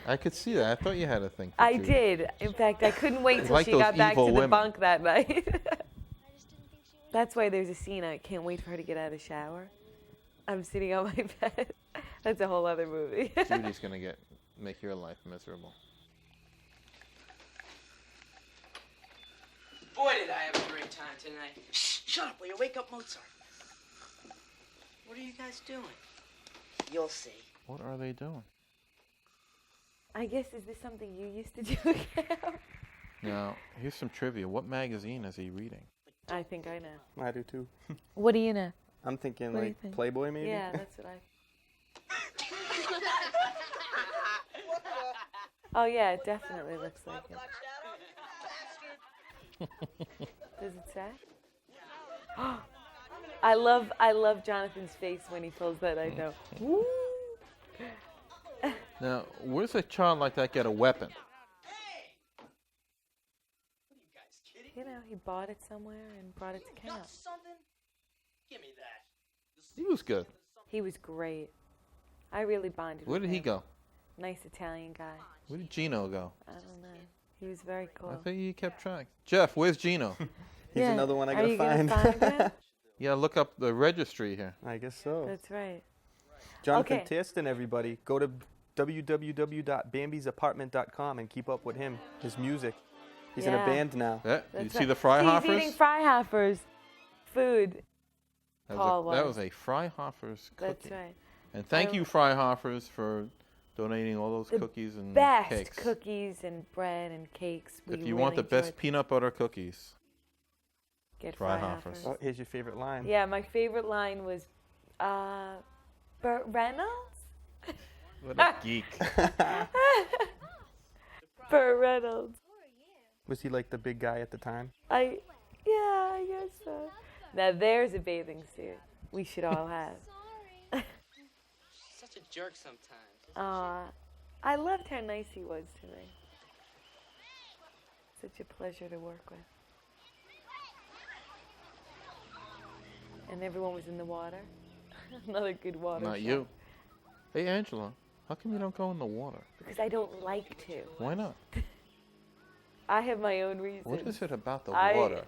I could see that. I thought you had a thing for I Judy. did. In fact, I couldn't wait till like she those got back to evil the women. bunk that night. That's why there's a scene. I can't wait for her to get out of the shower. I'm sitting on my bed. That's a whole other movie. Judy's going to make your life miserable. Boy, did I have a great time tonight. Shh, shut up, will you? Wake up Mozart. What are you guys doing? You'll see. What are they doing? I guess, is this something you used to do again? Now, here's some trivia. What magazine is he reading? I think I know. I do too. What do you know? I'm thinking What do you like think? Playboy maybe. Yeah, that's what I. Oh yeah, it definitely looks like it. Does it say? I love Jonathan's face when he pulls that. I know. Woo! Now, where does a child like that get a weapon? You know, he bought it somewhere and brought it to camp. Something? Give me that. He was good. He was great. I really bonded Where with did he him. go? Nice Italian guy. Where did Gino go? I don't know. He was very cool. I thought you kept track. Jeff, where's Gino? He's another one I Are gotta you gonna find. find him? Yeah, look up the registry here. I guess so. That's right. Jonathan Okay. Tiston, everybody. Go to www.bambisapartment.com and keep up with him, his music. He's in a Yeah. band now. Yeah, you That's see right. the He's eating Freihoffers? Freihoffers. Food. Paul That was. was a Freihoffers cookie. That's right. And thank I- you, Freihoffers, for donating all those The cookies and Best cakes. cookies and bread and cakes. We If you really want the best enjoyed. peanut butter cookies, Get Freihoffers. Freihoffers. Oh, here's your favorite line. Yeah, my favorite line was, Burt Reynolds? what a geek. Burt Reynolds. Was he like the big guy at the time? I guess so. Now there's a bathing suit we should all have. Such a jerk sometimes. I loved how nice he was to me. Such a pleasure to work with. And everyone was in the water. Another good water Not shot. you. Hey, Angela, how come you don't go in the water? Because I don't like to. Why not? I have my own reasons. What is it about the I- water?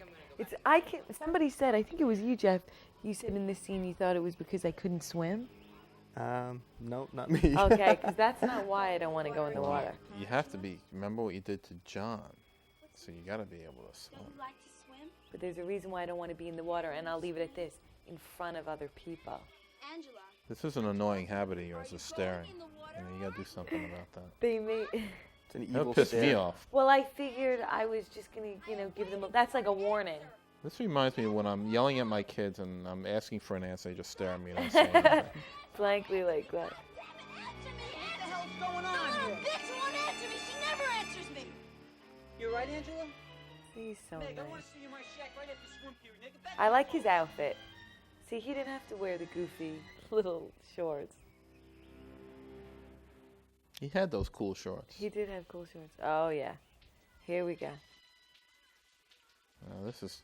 Somebody said, I think it was you, Jeff. You said in this scene you thought it was because I couldn't swim. No, not me. Okay, because that's not why I don't want to go in the water. You have to be. Remember what you did to John. So you got to be able to swim. You like to swim? But there's a reason why I don't want to be in the water, and I'll leave it at this: in front of other people. Angela. This is an annoying habit of yours, is staring. You got to do something about that. They may. It's an That evil pissed me stare. off. Well, I figured I was just gonna, give them. That's like a warning. This reminds me of when I'm yelling at my kids and I'm asking for an answer, they just stare at me and don't say anything. Blankly like that. What the hell's going on here? Bitch won't answer me. She never answers me. You right, Angela? He's so Meg, I want nice. to see you in my shack right after swim period, nigga. Back I like his outfit. See, he didn't have to wear the goofy little shorts. He had those cool shorts. He did have cool shorts. Oh yeah. Here we go. This is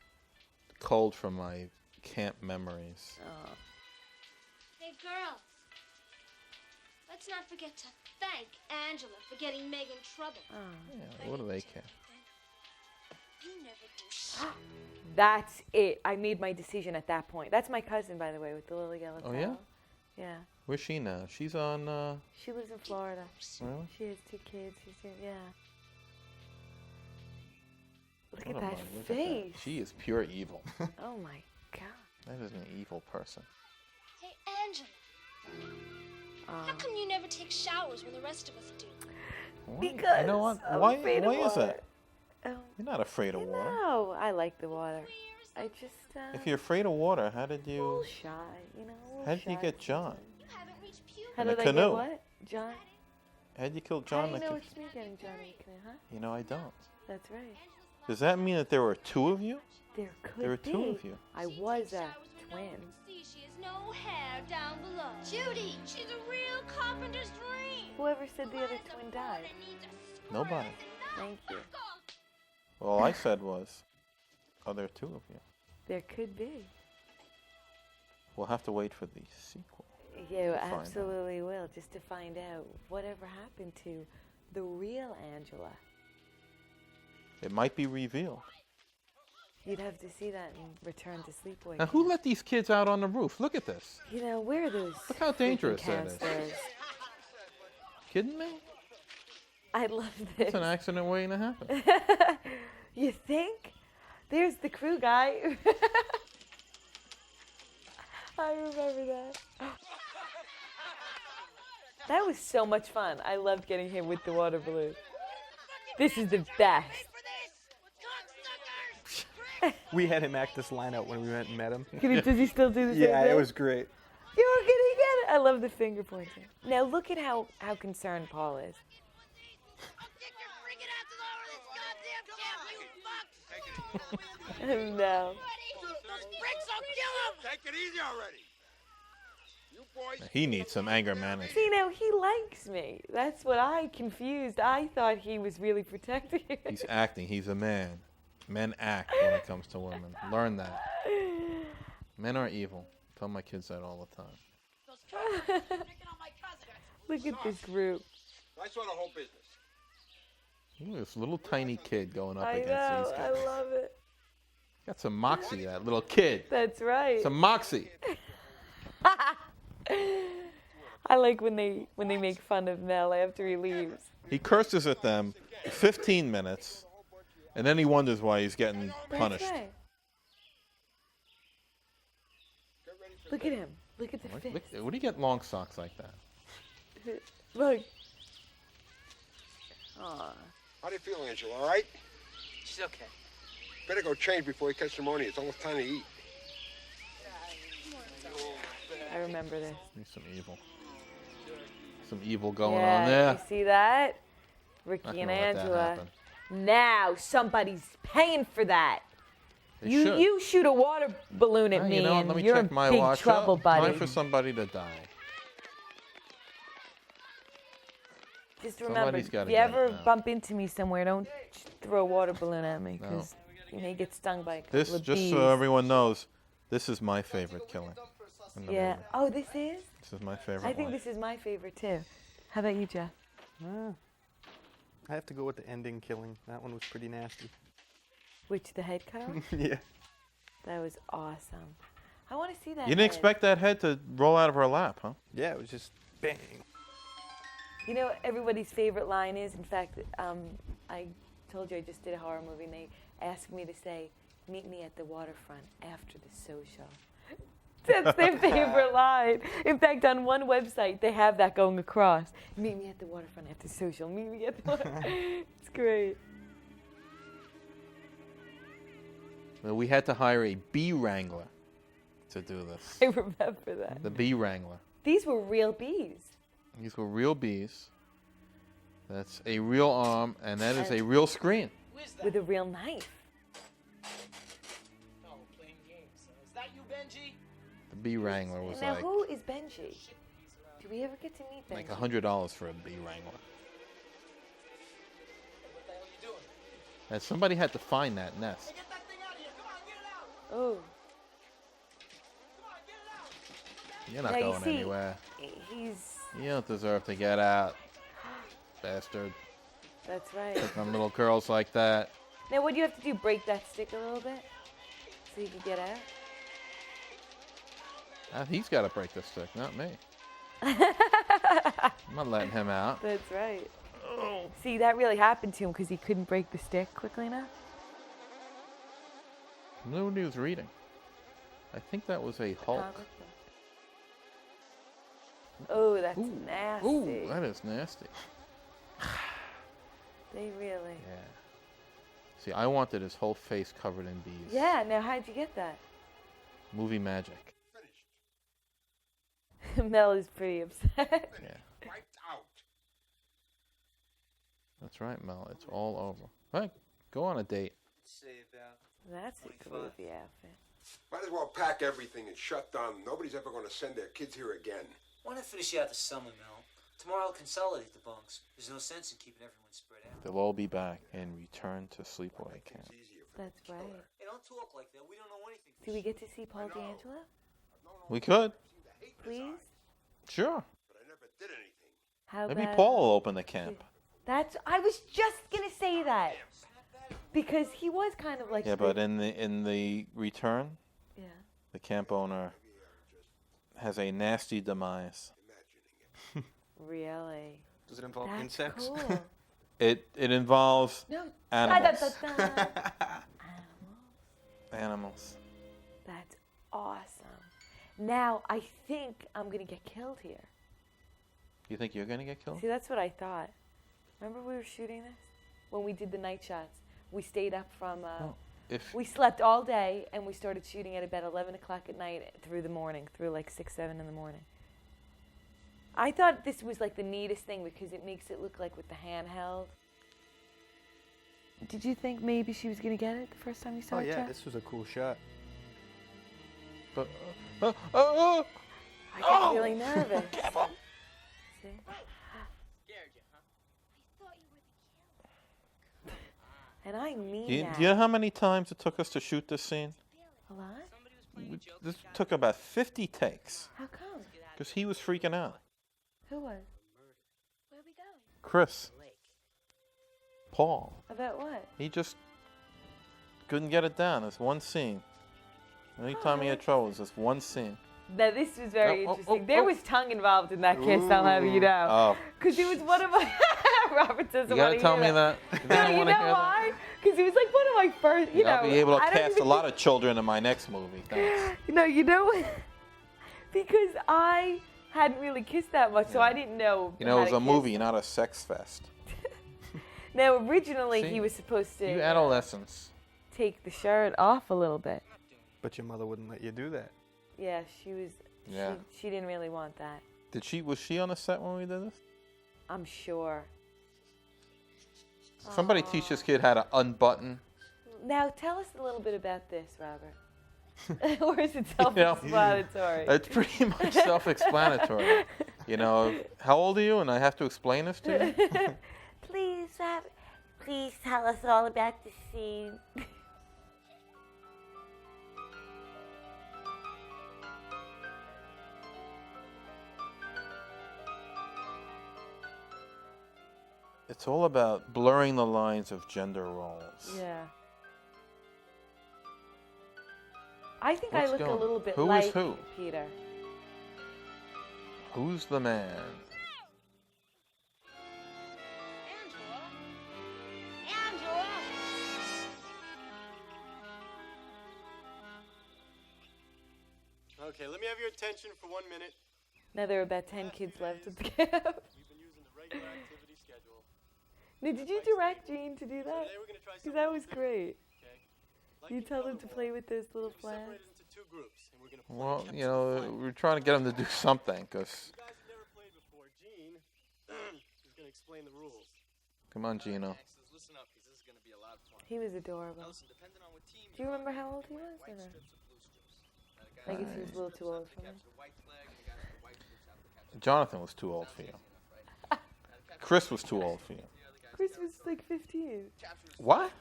cold from my camp memories. Oh. Hey, girls. Let's not forget to thank Angela for getting Meg in trouble. Yeah, what do they care? You never do shit. That's it. I made my decision at that point. That's my cousin, by the way, with the little yellow Oh, towel. yeah? Yeah. Where's she now? She's on, She lives in Florida. Really? She has 2 kids. Yeah. Look What at am that I- look at face. She is pure evil. Oh my God. That is an evil person. Hey, Angela. How come you never take showers when the rest of us do? What? Because You know what? I'm Why afraid of is water. that? Oh, You're not afraid of water. no, I like the water. I just, If you're afraid of water, how did a little you... shy, a little How did you shy get John? You haven't reached puberty. How In a did I canoe. get what? John? How'd you kill How John do you the know Kid? it's me getting John the Kid, huh? You know, I don't. That's right. Does that mean that there were two of you? There could There were be. two of you. I was a twin. See, she has no hair down below. Judy, she's a real carpenter's dream. Whoever said the other twin died? Nobody. Thank you. All I said was, are there two of you? There could be. We'll have to wait for the sequel. You Find out. absolutely will, just to find out whatever happened to the real Angela. It might be revealed. You'd have to see that in Return to Sleepaway. Now, who let these kids out on the roof? Look at this. You know, where are those? Look how dangerous that is. counselors? Kidding me? I love this. It's an accident waiting to happen. You think? There's the crew guy. I remember that. That was so much fun. I loved getting hit with the water balloon. This is the best. We had him act this line out when we went and met him. Does he still do the same Yeah, thing? it was great. You're gonna get it. I love the finger pointing. Now look at how concerned Paul is. No. Take it easy already. You boys. He needs some anger management. See, now he likes me. That's what I confused. I thought he was really protecting me. He's acting. He's a man. Men act when it comes to women. Learn that. Men are evil. Tell my kids that all the time. Look at this group. I saw the whole business. Look at this little tiny kid going up I against know. these I guys. love it. Got some moxie, that little kid. That's right. Some moxie. I like when they make fun of Mel after he leaves. He curses at them 15 minutes, and then he wonders why he's getting punished. That's right. Look at him. Look at the fist. What do you get long socks like that? Look. Aw. How do you feel, Angela? All right? She's okay. Better go change before you catch pneumonia. It's almost time to eat. I remember this. There's some evil. Some evil going Yeah, on there. you see that? Not Ricky gonna and let that Angela. happen. Now somebody's paying for that. They should. You shoot a water balloon at Ah, me, you know what? and Let me you're check in my big watch. trouble, buddy. Time for somebody to die. Just remember, Somebody's if gotta you get ever it now. bump into me somewhere, don't throw a water balloon at me, No. because you may get stung by a couple This, of just bees. so everyone knows, this is my favorite killing. in the Yeah. movie. Oh, this is? This is my favorite I think one. this is my favorite, too. How about you, Jeff? I have to go with the ending killing. That one was pretty nasty. Which, the head cut off? Yeah. That was awesome. I want to see that You didn't head. expect that head to roll out of her lap, huh? Yeah, it was just bang. You know what everybody's favorite line is? In fact, I told you I just did a horror movie, and they asked me to say, "Meet me at the waterfront after the social." That's their favorite line. In fact, on one website, they have that going across. Meet me at the waterfront after social. Meet me at the waterfront. It's great. Well, we had to hire a bee wrangler to do this. I remember that. The bee wrangler. These were real bees. These were real bees. That's a real arm, and that is a real screen. With a real knife. Oh, playing games. Is that you, Benji? The bee wrangler was Now, like who is Benji? Do we ever get to meet Benji? like $100 for a bee wrangler. What the hell are you doing? And somebody had to find that nest. Hey, get that thing out of here. Come on, get it out. Oh. Come on, get it out. You're not Now, you going see, anywhere. He's... You don't deserve to get out, bastard. That's right. Pick on little girls like that. Now, what do you have to do? Break that stick a little bit? So you can get out? He's got to break this stick, not me. I'm not letting him out. That's right. See, that really happened to him because he couldn't break the stick quickly enough. I knew what he was reading. I think that was a Hulk. Comic book. Oh, that's Ooh. nasty. Ooh, that is nasty. They really... Yeah. See, I wanted his whole face covered in bees. Yeah, now how'd you get that? Movie magic. Mel is pretty upset. Yeah. Wiped out. That's right, Mel. It's all over. Right, go on a date. Say about That's a groovy outfit. Might as well pack everything and shut down. Nobody's ever going to send their kids here again. Why not finish out the summer, Mel? Tomorrow I'll consolidate the bunks. There's no sense in keeping everyone spread out. They'll all be back and return to sleepaway camp. That's right. Hey, don't talk like that. We don't know anything. Do we get to see Paul D'Angelo? We could. Please? Sure. But I never did anything. How Maybe about, Paul will open the camp. I was just gonna say that. Because he was kind of like Yeah, but in the return, yeah. the camp owner has a nasty demise. Really? Does it involve That's insects? cool. It involves No. animals. Animals. Animals. That's awesome. Now I think I'm gonna get killed here. You think you're gonna get killed? See, that's what I thought. Remember we were shooting this? When we did the night shots, we stayed up from, we slept all day and we started shooting at about 11 o'clock at night through the morning, through like 6, 7 in the morning. I thought this was like the neatest thing because it makes it look like with the handheld. Did you think maybe she was going to get it the first time you saw Oh it, yeah, Jeff? this was a cool shot. But I got really nervous. See? Scared you, huh? I thought you were the killer. And I mean do that. you know how many times it took us to shoot this scene? A lot? This took about 50 takes How come? because he was freaking out. Who was? Where are we going? Chris. Paul. About what? He just couldn't get it down. It's one scene. Anytime he had trouble, it's just one scene. Now this was very Oh, interesting. There was tongue involved in that kiss, I'll have you know. Oh. Because it was one of my... Robert doesn't You gotta want to tell hear me that. You No, don't you wanna know hear that? why? Because it was like one of my first, you know... I'll be able to I don't cast a even lot of children in my next movie. Thanks. No, you know what? Because I hadn't really kissed that much, so I didn't know You know, how it was to a kiss. movie, not a sex fest. Now, originally, See? he was supposed to You adolescents. take the shirt off a little bit. But your mother wouldn't let you do that. Yeah, she was... Yeah. She didn't really want that. Was she on the set when we did this? I'm sure. Somebody teach this kid how to unbutton. Now, tell us a little bit about this, Robert. Or is it You know, self-explanatory? It's pretty much self-explanatory. You know, how old are you? And I have to explain this to you? Please tell us all about the scene. It's all about blurring the lines of gender roles. Yeah. I think What's I look going- a little bit who is like who? Peter. Who's the man? Angela! Okay, let me have your attention for 1 minute. Now there are about 10 kids left at the camp. We've been using the regular activity schedule. Now, did you direct Gene to do that? Today we're going to try Because something that was great. Okay. You tell them to play with those little flags. Separated into 2 groups, and we're going to Well, you know, we're trying to get him to do something, because... You guys have never played before. Gene is going to explain the rules. Come on, Gino. Listen up, because this is going to be a lot of fun. He was adorable. Do you remember how old he was? Or no? I guess he was a little too old for me. Jonathan was too old for you. Chris was too old for you. Chris was like 15. What?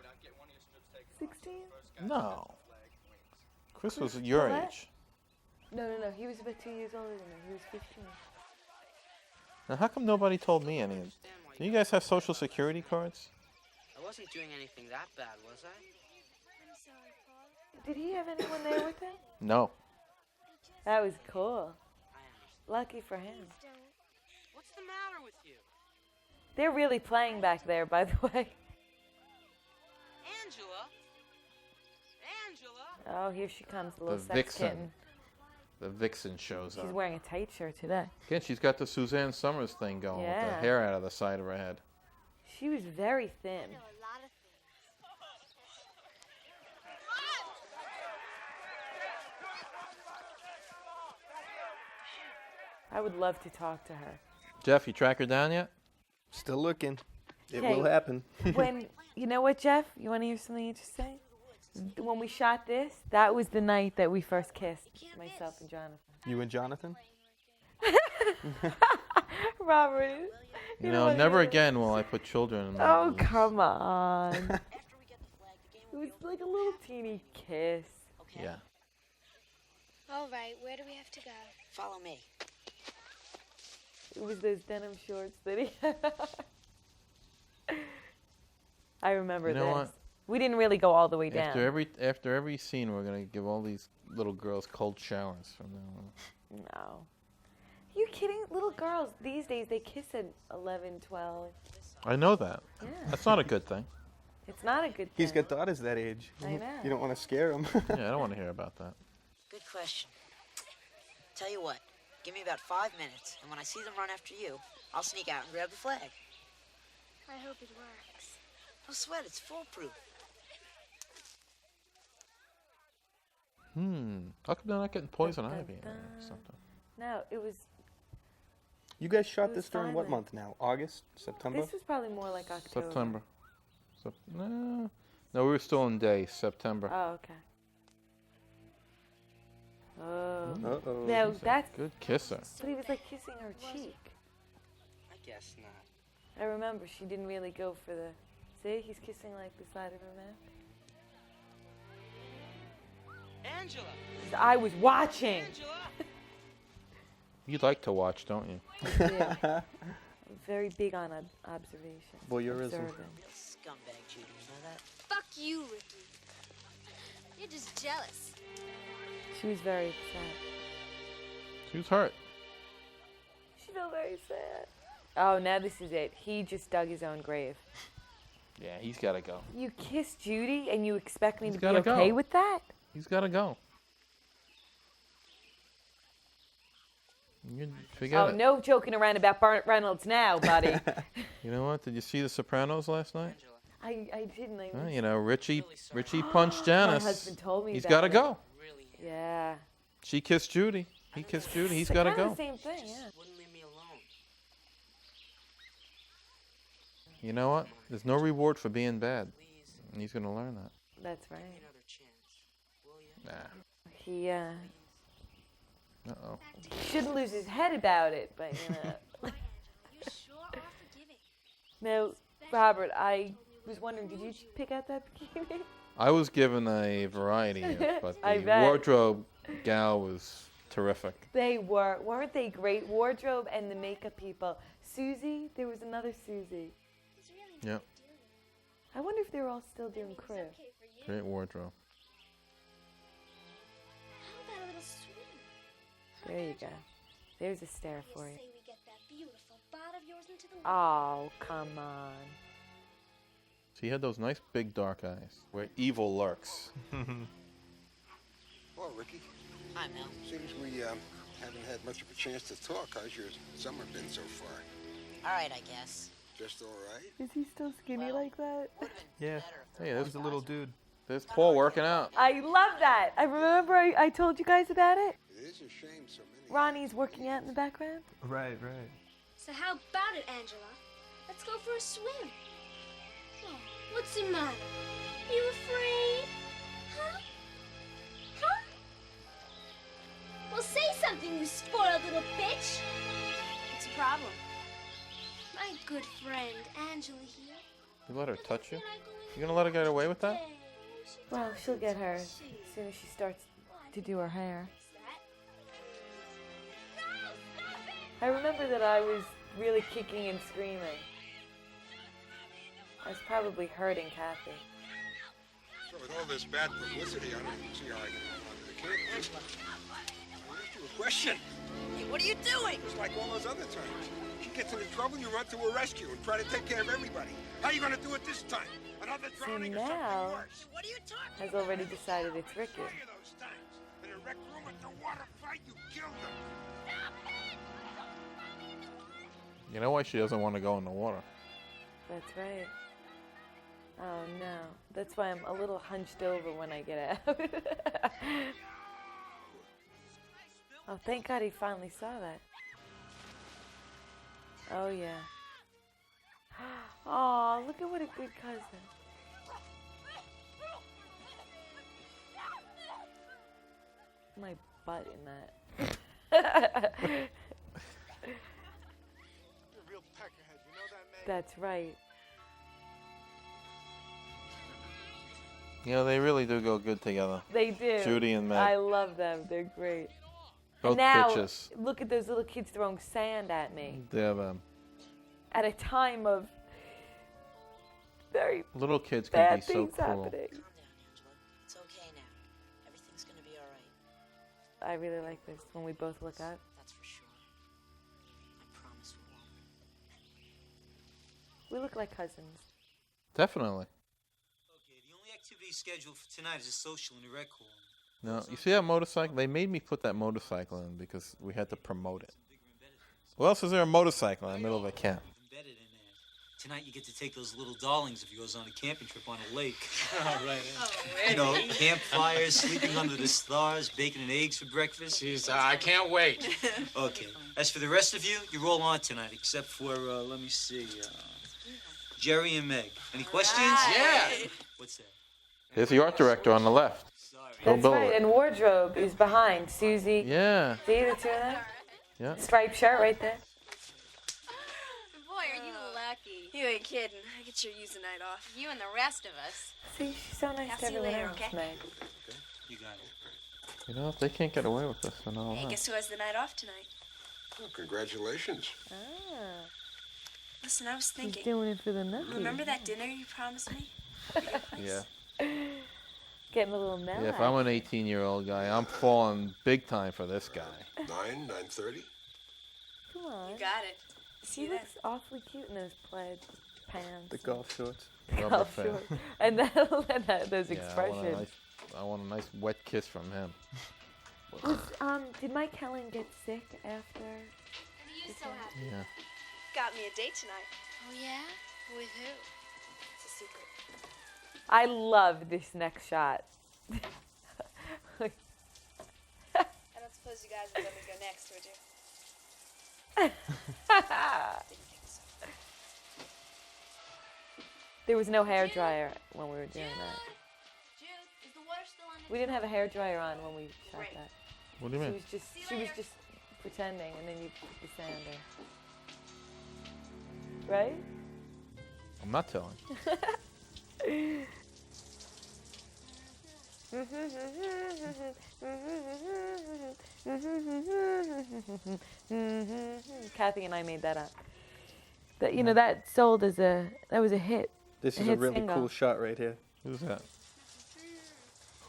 16? No. Chris was your what? age. No. He was about 2 years older than me. He was 15. Now, how come nobody told me any of this? Do you guys have social security cards? I wasn't doing anything that bad, was I? I'm sorry, Paul. Did he have anyone there with him? No. That was cool. Lucky for him. What's the matter with you? They're really playing back there, by the way. Angela? Angela? Oh, here she comes, the The little sex vixen. kitten. The vixen shows She's up. wearing a tight shirt today. Again, she's got the Suzanne Summers thing going with the Yeah. hair out of the side of her head. She was very thin. I know a lot of things. I would love to talk to her. Jeff, you track her down yet? Still looking. It Okay, will happen. When you know what, Jeff? You want to hear something interesting? When we shot this, that was the night that we first kissed, myself and Jonathan. You and Jonathan? Robert. You know, never again will I put children in my Oh, movies. come on. It was like a little teeny kiss. Yeah. All right, where do we have to go? Follow me. It was those denim shorts that he had. I remember You know this. what? We didn't really go all the way down. After every scene, we're gonna give all these little girls cold showers from now on. No. Are you kidding? Little girls these days, they kiss at 11, 12. I know that. Yeah. That's not a good thing. It's not a good thing. He's got daughters that age. I know. You don't want to scare him. Yeah, I don't want to hear about that. Good question. Tell you what, give me about 5 minutes, and when I see them run after you, I'll sneak out and grab the flag. I hope it works. No sweat, it's foolproof. How come they're not getting poison ivy or something? No, it was. You guys shot It this was during fine what then. month now? August? September? This was probably more like October. September. No, we were still in days. September. Oh, okay. Oh. Uh-oh. No, He's a that's. good kisser. But he was like kissing her cheek. I guess not. I remember she didn't really go for the. See, he's kissing like the side of her mouth. Angela! I was watching. You like to watch, don't you? Yeah. I'm very big on observation. Voyeurism. Observing. Real scumbag, Judy. You know that? Fuck you, Ricky. You're just jealous. She was very upset. She was hurt. She felt very sad. Oh, now this is it. He just dug his own grave. Yeah, he's got to go. You kissed Judy and you expect me He's to be gotta okay go. with that? He's got to go. You forget Oh, it. no joking around about Burt Reynolds now, buddy. You know what? Did you see The Sopranos last night? I didn't. Well, you know, Richie punched Janice. My husband told me He's about got to it. go. Yeah. She kissed Judy. He kissed Judy. He's got to Kinda go. the same thing, yeah. Wouldn't leave me alone. You know what? There's no reward for being bad. And he's going to learn that. That's right. Another chance. Will you? Nah. He Uh-oh. shouldn't lose his head about it, but you know. You sure are forgiving. Now, Robert, I was wondering, did you pick out that bikini? I was given a variety, but I the bet. wardrobe gal was terrific. They weren't they great? Wardrobe and the makeup people. Susie, there was another Susie. Yeah, I wonder if they're all still doing crib. great wardrobe. How about a little swim? There you go. There's a stare for you. Say we get that beautiful bod of yours into the Oh, come on. She had those nice big dark eyes where evil lurks. Well, Ricky, Hi, Mel. seems we haven't had much of a chance to talk. How's your summer been so far? All right, I guess. Just all right? Is he still skinny like that? Yeah. Hey, He's a little dude. there's Paul working out. I love that. I remember I told you guys about it. It is a shame so many. Ronnie's working out in the background. Right. So how about it, Angela? Let's go for a swim. Oh, what's the matter? You afraid? Huh? Huh? Well, say something, you spoiled little bitch. What's the problem? My good friend, Angela here. You let her touch you? You gonna let her get away with that? Well, she'll get her as soon as she starts to do her hair. I remember that I was really kicking and screaming. I was probably hurting Kathy. So with all this bad publicity, I don't see how I can hold on to the kid. Angela, I asked you a question. Hey, what are you doing? Just like all those other times. She gets into trouble, you run to her rescue and try to take care of everybody. How are you going to do it this time? Another drowning or something now- worse? What are you talking Has already decided it's Ricky. Three of those times. In a rec room at the water fight, you killed them. You know why she doesn't want to go in the water? That's right. Oh no. That's why I'm a little hunched over when I get out. Oh, thank God he finally saw that. Oh yeah. Oh, look at what a good cousin. My butt in that. You're a real peckerhead, you know that, Meg? That's right. You know, they really do go good together. They do. Judy and Meg. I love them. They're great. Both and now, bitches. look at those little kids throwing sand at me. They're them. At a time of very Little kids can be bad so things cruel. happening. Calm down, Angela. It's okay now. Everything's gonna be all right. I really like this when we both look up. That's for sure. I promise we won't. We look like cousins. Definitely. Okay, the only activity scheduled for tonight is a social in the rec hall. No, you see that motorcycle? They made me put that motorcycle in because we had to promote it. What else is there a motorcycle in the middle of a camp? Embedded in there. Tonight you get to take those little darlings of yours on a camping trip on a lake. You know, campfires, sleeping under the stars, bacon and eggs for breakfast. Jeez, I can't wait. Okay. As for the rest of you, you're all on tonight, except for, let me see, Jerry and Meg. Any questions? Yeah. What's that? There's the art director on the left. Bill That's right. Billard. And wardrobe is behind Susie. Yeah. See the two of them? Yeah. Striped shirt right there. Boy, are you lucky. You ain't kidding. I could sure use a night off. You and the rest of us. See, she's so nice I'll to see you everyone later, else, okay? Meg. You got it. You know, if they can't get away with this and all Hey, that. guess who has the night off tonight? Well, congratulations. Ah, Listen, I was she's thinking. doing it for the nookie. Remember that dinner you promised me? Yeah. Getting a little mellow. Yeah, if I'm an 18-year-old guy, I'm falling big time for this guy. 9:30. Come on. You got it. She looks awfully cute in those plaid pants. The golf shorts. Rubber Golf fan. shorts. And those Yeah, expressions. I want a nice wet kiss from him. Did Mike Helen get sick after? What are you so happy? Yeah. Got me a date tonight. Oh, yeah? With who? It's a secret. I love this next shot. I don't suppose you guys would let me go next, would you? There was no hair dryer when we were doing that. Jude, is the water still on? We didn't have a hair dryer on when we shot Right. that. What do you mean? She was just pretending, and then you put the sand in. Right? I'm not telling. Kathy and I made that up. That that sold as that was a hit. This is a hit really single. cool shot right here. Who's that?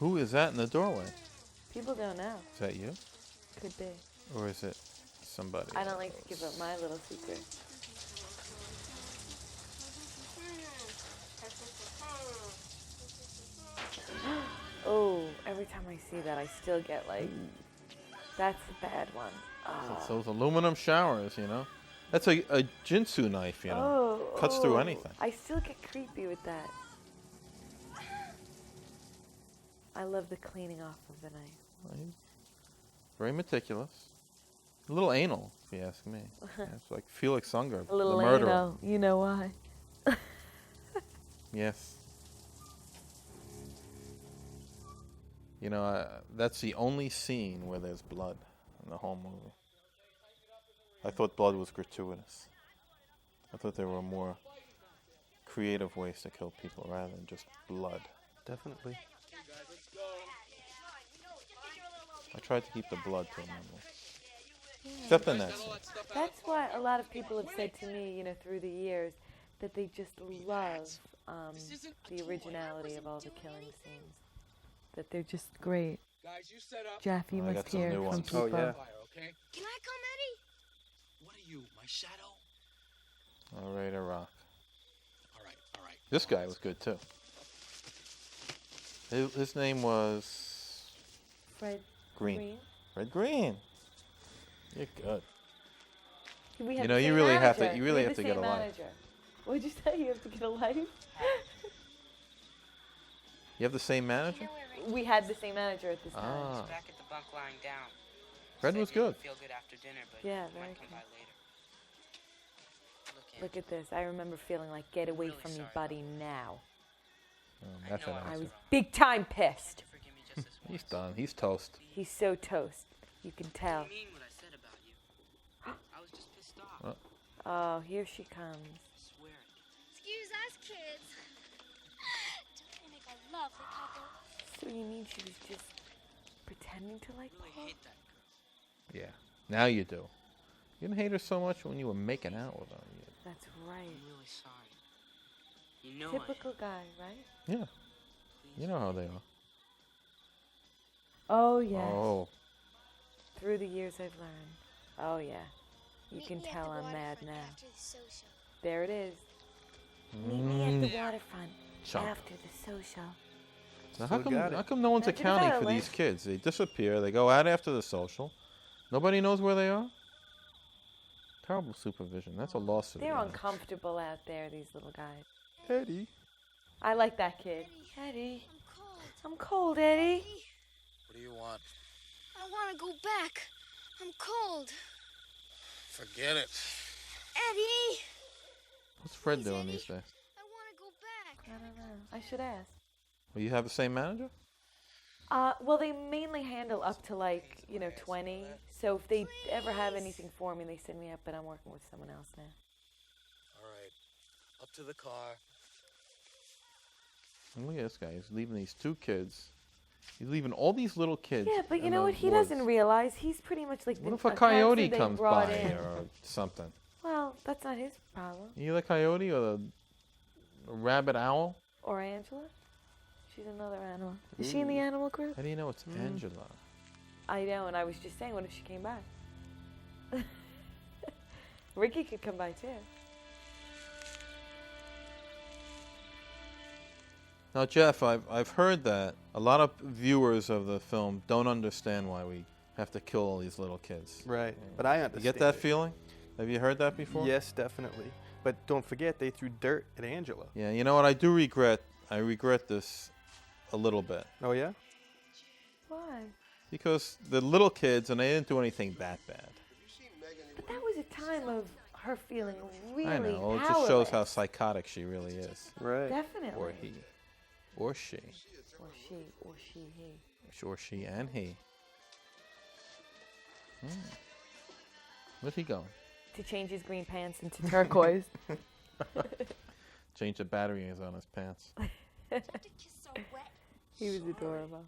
Who is that in the doorway? People don't know. Is that you? Could be. Or is it somebody I don't like else? to give up my little secret. Oh, every time I see that, I still get like, that's the bad one. It's those aluminum showers, you know? That's a Jinsu knife, you know? Cuts through anything. I still get creepy with that. I love the cleaning off of the knife. Well, he's very meticulous. A little anal, if you ask me. Yeah, it's like Felix Unger, A little the murderer. anal, you know why? Yes. You know, that's the only scene where there's blood in the whole movie. I thought blood was gratuitous. I thought there were more creative ways to kill people rather than just blood. Definitely. I tried to keep the blood to a minimum. Except in that scene. That's why a lot of people have said to me, through the years, that they just love the originality of all the killing scenes. That they're just great. Guys, you set up. Jaffe I must got some hear new from ones. people. Oh, yeah. Okay? Can I come, Eddie? What are you, my shadow? All right, a rock. All right. This guy was good too. His name was Fred Green. Fred Green. You're good. We have You know, the you same really have manager. to. You really We have to the get a same life. manager. What'd you say? You have to get a life? You have the same manager? We had the same manager at this time. Ah. Back at the bunk lying down. Fred was good. Feel good after dinner, but Yeah, you very might come good. by later. Look, Look at this. I remember feeling like, get away from me, buddy, now. That's an I answer. was big time pissed. He's done. He's toast. He's so toast. You can tell. I mean what I said about you. I was just pissed off. Oh, here she comes. Swear it. Excuse us, kids. Don't they make a lovely couple? So you mean she was just pretending to like I Paul? hate that girl. Yeah. Now you do. You didn't hate her so much when you were making out with her. That's right. I'm really sorry. You know Typical guy, right? Yeah. You know how they are. Oh, yes. Oh. Through the years I've learned. Oh, yeah. You Meet can me at tell the I'm mad waterfront now. After the social. There it is. Meet me at the waterfront Chomp. after the social. Now, Still got it. how come no one's How'd you accounting develop for these it? kids? They disappear. They go out after the social. Nobody knows where they are. Terrible supervision. That's a lawsuit. They're you know. uncomfortable out there, these little guys. Eddie. I like that kid. Eddie. I'm cold, Eddie. What do you want? I want to go back. I'm cold. Forget it. Eddie! What's Fred doing these days? I want to go back. I don't know. I should ask. Well, you have the same manager? Well, they mainly handle up to 20. So if they ever have anything for me, they send me up, but I'm working with someone else now. All right. Up to the car. And look at this guy. He's leaving these two kids. He's leaving all these little kids. Yeah, but you in know the what? He woods. doesn't realize he's pretty much like What the if a counselor coyote they comes brought by in. or something? Well, that's not his problem. You the coyote or the rabbit owl? Or Angela? She's another animal. Is she in the animal group? How do you know it's Angela? I know, and I was just saying, what if she came back? Ricky could come by too. Now, Jeff, I've heard that a lot of viewers of the film don't understand why we have to kill all these little kids. Right. But I You understand. get that it. feeling? Have you heard that before? Yes, definitely. But don't forget, they threw dirt at Angela. Yeah, you know what? I do regret. I regret this a little bit. Oh, yeah? Why? Because the little kids, and they didn't do anything that bad. But that was a time of her feeling really I know. It powerless. just shows how psychotic she really is. Right. Definitely. Or he. Or she. Or she, he. Or she and he. Where's he going? To change his green pants into turquoise. Change the batteries on his pants. He was adorable.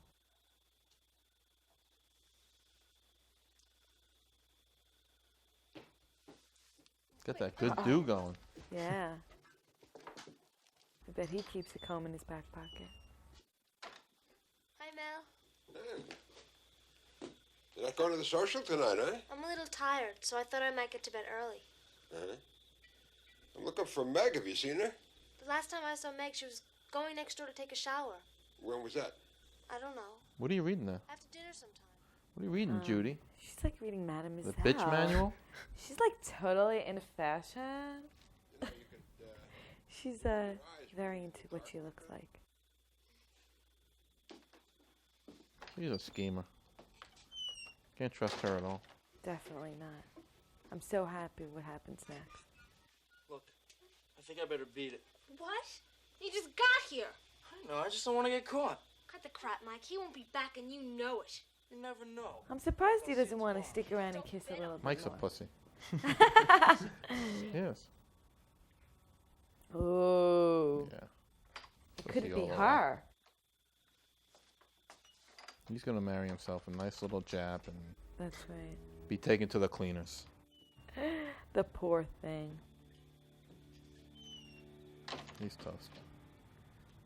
Got that good dew going. Yeah. I bet he keeps a comb in his back pocket. Hi, Mel. Hey. You're not going to the social tonight, eh? I'm a little tired, so I thought I might get to bed early. Uh-huh. I'm looking for Meg. Have you seen her? The last time I saw Meg, she was going next door to take a shower. When was that? I don't know. What are you reading there? After dinner sometime. What are you reading, Judy? She's like reading Madame The Isabel. bitch manual? She's like totally into fashion. She's very into what she looks like. She's a schemer. Can't trust her at all. Definitely not. I'm so happy what happens next. Look, I think I better beat it. What? You just got here. No, I just don't want to get caught. Cut the crap, Mike. He won't be back, and you know it. You never know. I'm surprised he doesn't want to stick around and kiss a little bit Mike's a more. pussy. Yes. Oh. Yeah. Could Pussy it be all over. her? He's gonna marry himself a nice little Jap and That's right. be taken to the cleaners. The poor thing. He's toast.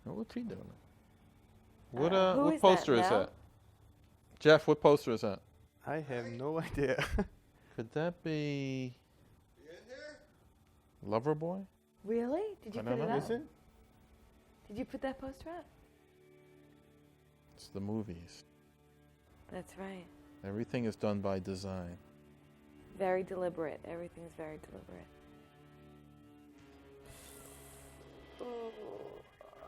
Now, what's he doing? What who what is poster that, is Mel? that? Jeff, what poster is that? I have no idea. Could that be Loverboy? Really? Did you I put don't it know. up? Is it? Did you put that poster up? It's the movies. That's right. Everything is done by design. Very deliberate. Everything is very deliberate.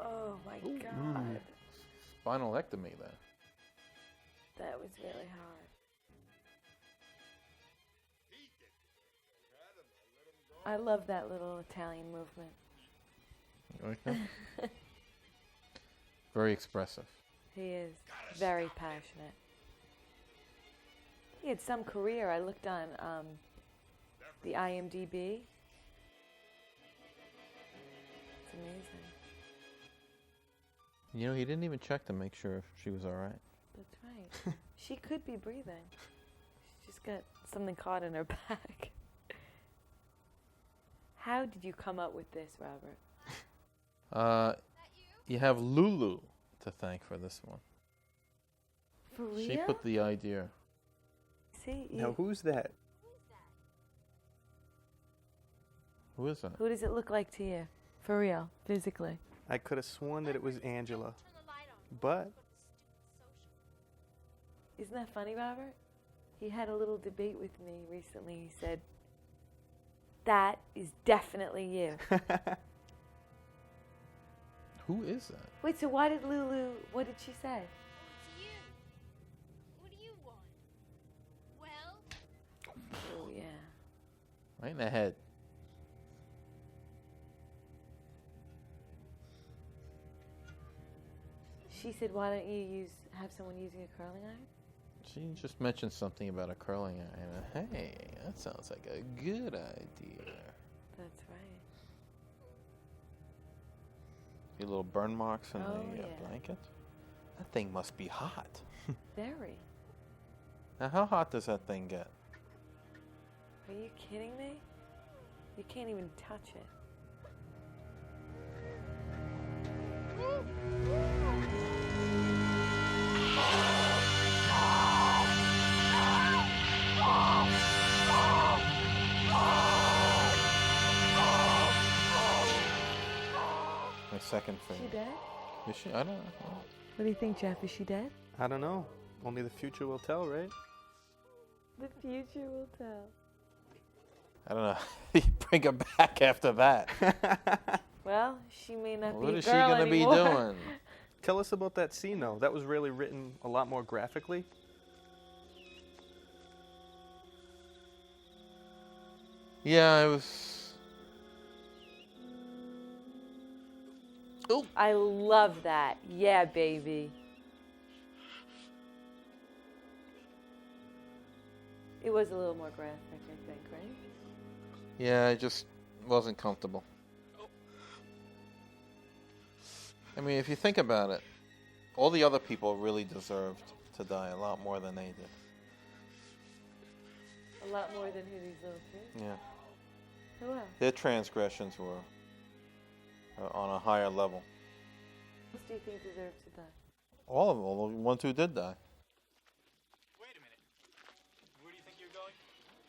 Oh my God. Spinalectomy there. That was really hard. I love that little Italian movement. You like that? Very expressive. He is very passionate. He had some career. I looked on the IMDb. It's amazing. You know, he didn't even check to make sure if she was all right. That's right. She could be breathing. She's just got something caught in her back. How did you come up with this, Robert? You have Lulu to thank for this one. For real? She put the idea. See, Now, who's that? Who is that? Who does it look like to you? For real, physically. I could have sworn that it was Angela. But Isn't that funny, Robert? He had a little debate with me recently. He said, that is definitely you. Who is that? Wait, so why did Lulu, what did she say? It's you. What do you want? Well, Oh, yeah. Right in the head. She said, why don't you have someone using a curling iron? She just mentioned something about a curling iron. Hey, that sounds like a good idea. That's right. See little burn marks in Oh, the yeah. blanket? That thing must be hot. Very. Now, how hot does that thing get? Are you kidding me? You can't even touch it. My second Is she favorite. dead? Is she? I don't know. What do you think, Jeff? Is she dead? I don't know. Only the future will tell, right? The future will tell. I don't know. You bring her back after that. Well, she may not be What a is she girl gonna be anymore. doing? Tell us about that scene, though. That was really written a lot more graphically. Yeah, it was. Oh. I love that. Yeah, baby. It was a little more graphic, I think, right? Yeah, I just wasn't comfortable. I mean, if you think about it, all the other people really deserved to die a lot more than they did. A lot more than who these little kids. Yeah. Who else? Their transgressions were on a higher level. Who else do you think deserves to die? All of them, all the ones who did die. Wait a minute. Where do you think you're going?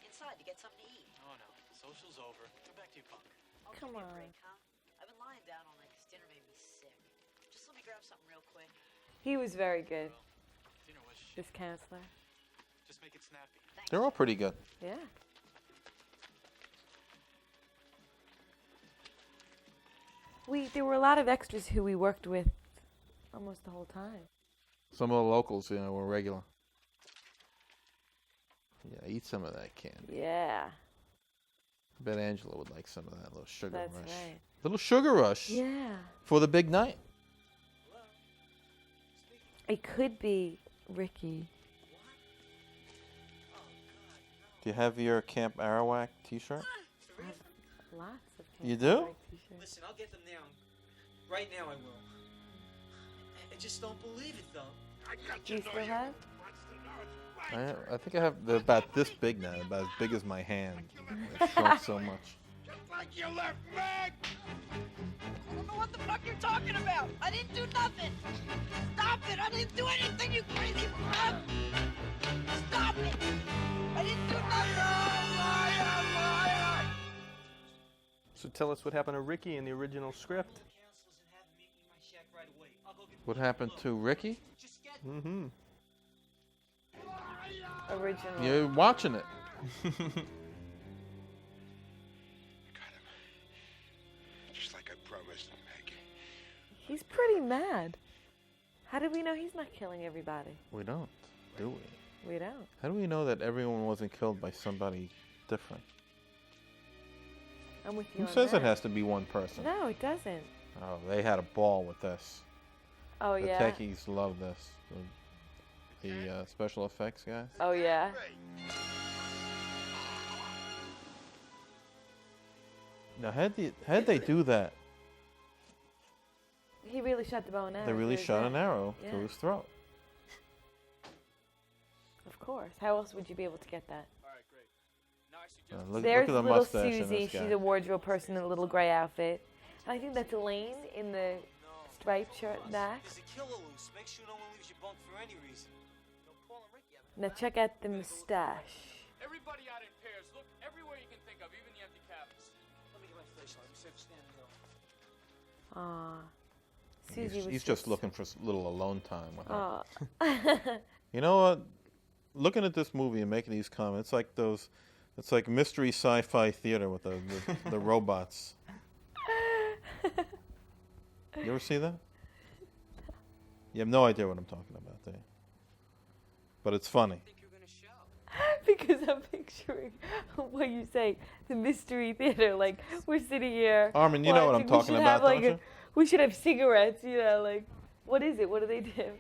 Inside to get something to eat. Oh no, social's over. Go back to your bunk. Oh, Come give me on. a break, huh? I've been lying down all night 'cause dinner made me sick. Just let me grab something real quick. He was very good, Dinner was shit. this counselor. Just make it snappy. They're all pretty good. Yeah. There were a lot of extras who we worked with almost the whole time. Some of the locals, you know, were regular. Yeah, eat some of that candy. Yeah. I bet Angela would like some of that little sugar That's rush. right. Little sugar rush. Yeah. For the big night. It could be Ricky. Do you have your Camp Arawak t-shirt? I have lots of You Camp do? Arawak t-shirts. Listen, I'll get them now. Right now I will. I just don't believe it, though. Do you still have? I think I have, they're about this big now, about as big as my hand. They've shrunk so much. Like you left Meg! I don't know what the fuck you're talking about. I didn't do nothing. Stop it. I didn't do anything, you crazy fuck. Stop it. I didn't do nothing. Liar, liar. So tell us what happened to Ricky in the original script. What happened to Ricky? Mm-hmm. Original. You're watching it. Just like I promised, Meg. He's pretty mad. How do we know he's not killing everybody? We don't, do we? We don't. How do we know that everyone wasn't killed by somebody different? I'm with you Who on says that. it has to be one person? No, it doesn't. Oh, they had a ball with this. Oh, the yeah? techies love this. The special effects guys. Oh, yeah? Now, how'd they do that? He really shot the bow and arrow. They really through his shot neck. an arrow Yeah. through his throat. Of course. How else would you be able to get that? Look There's at the little mustache in Susie. this guy. She's a wardrobe person in a little gray outfit. And I think that's Elaine in the striped shirt and back. There's a killer loose. Make sure no one leaves your bunk for any reason. Now check out the mustache. Everybody out in pairs. Look everywhere you can think of, even the empty cabins. Let me get my flashlight. I'm safe standing there. Aw. Susie was He's just looking for a little alone time with her. Aw. You know what? Looking at this movie and making these comments, it's like mystery sci-fi theater with the robots. You ever see that? You have no idea what I'm talking about, do you? But it's funny. Because I'm picturing what you say, the mystery theater. Like, we're sitting here. Armin, you know what I'm watching. talking We should about, have, like, don't you? we should have cigarettes, you know, like, what is it? What do they do?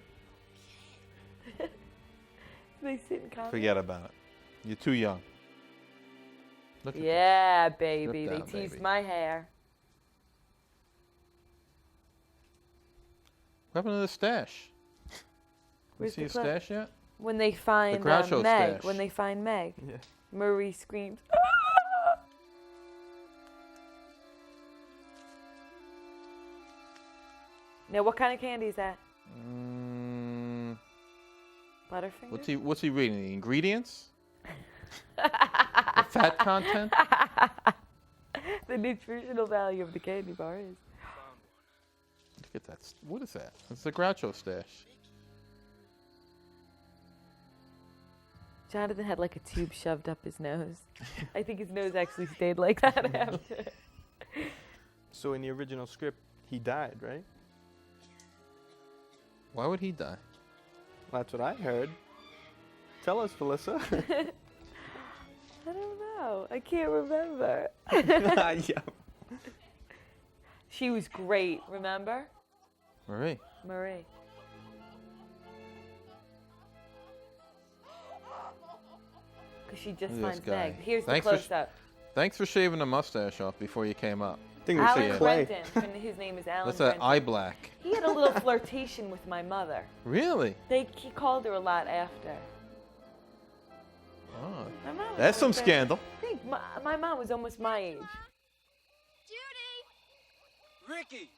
They sit and comment. Forget about it. You're too young. Look at Yeah, this. baby. Slip They down, teased baby. my hair. What happened to the stash? You Where's see the his clip? stash yet? When they find Groucho Meg. stash. When they find Meg. Yeah. Marie screams. Now, what kind of candy is that? Butterfinger? What's he reading? The ingredients? The fat content? The nutritional value of the candy bar is. Look at that. What is that? It's the Groucho stash. Jonathan had like a tube shoved up his nose. I think his nose actually stayed like that after. So in the original script, he died, right? Why would he die? That's what I heard. Tell us, Felissa. I don't know. I can't remember. Yeah. She was great, remember? Marie. Marie. Because she just Look at this finds guy. Meg. Here's Thanks the for close-up. Thanks for shaving the mustache off before you came up. Alan Brenton. His name is Alan What's Brenton. that? Eye black. He had a little flirtation with my mother. Really? He called her a lot after. Oh. My mom was That's some almost scandal. I think my mom was almost my age. Ricky!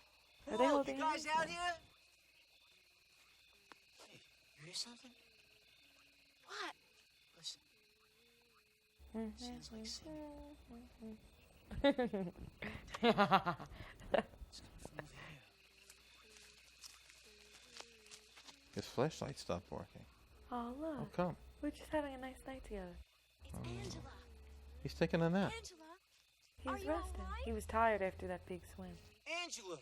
Are they Whoa, holding you guys hands? out here? Hey, you hear something? What? Listen. Sounds like singing. His flashlight stopped working. Oh, look. How come? We're just having a nice night together. Angela. He's taking a nap. He was resting. He was tired after that big swim. Angela!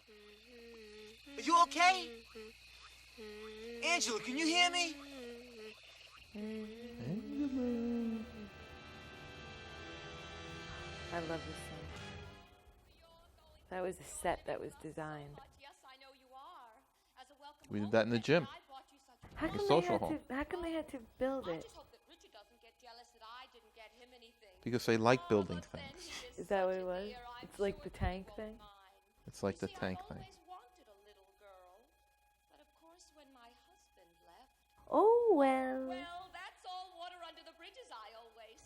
Are you okay? Angela, can you hear me? I love this song. That was a set that was designed. We did that in the gym. How The come, social hall. how come they had to build it? Because they like building things. Is that what it was? It's like the tank thing? It's like the tank thing. Oh, well.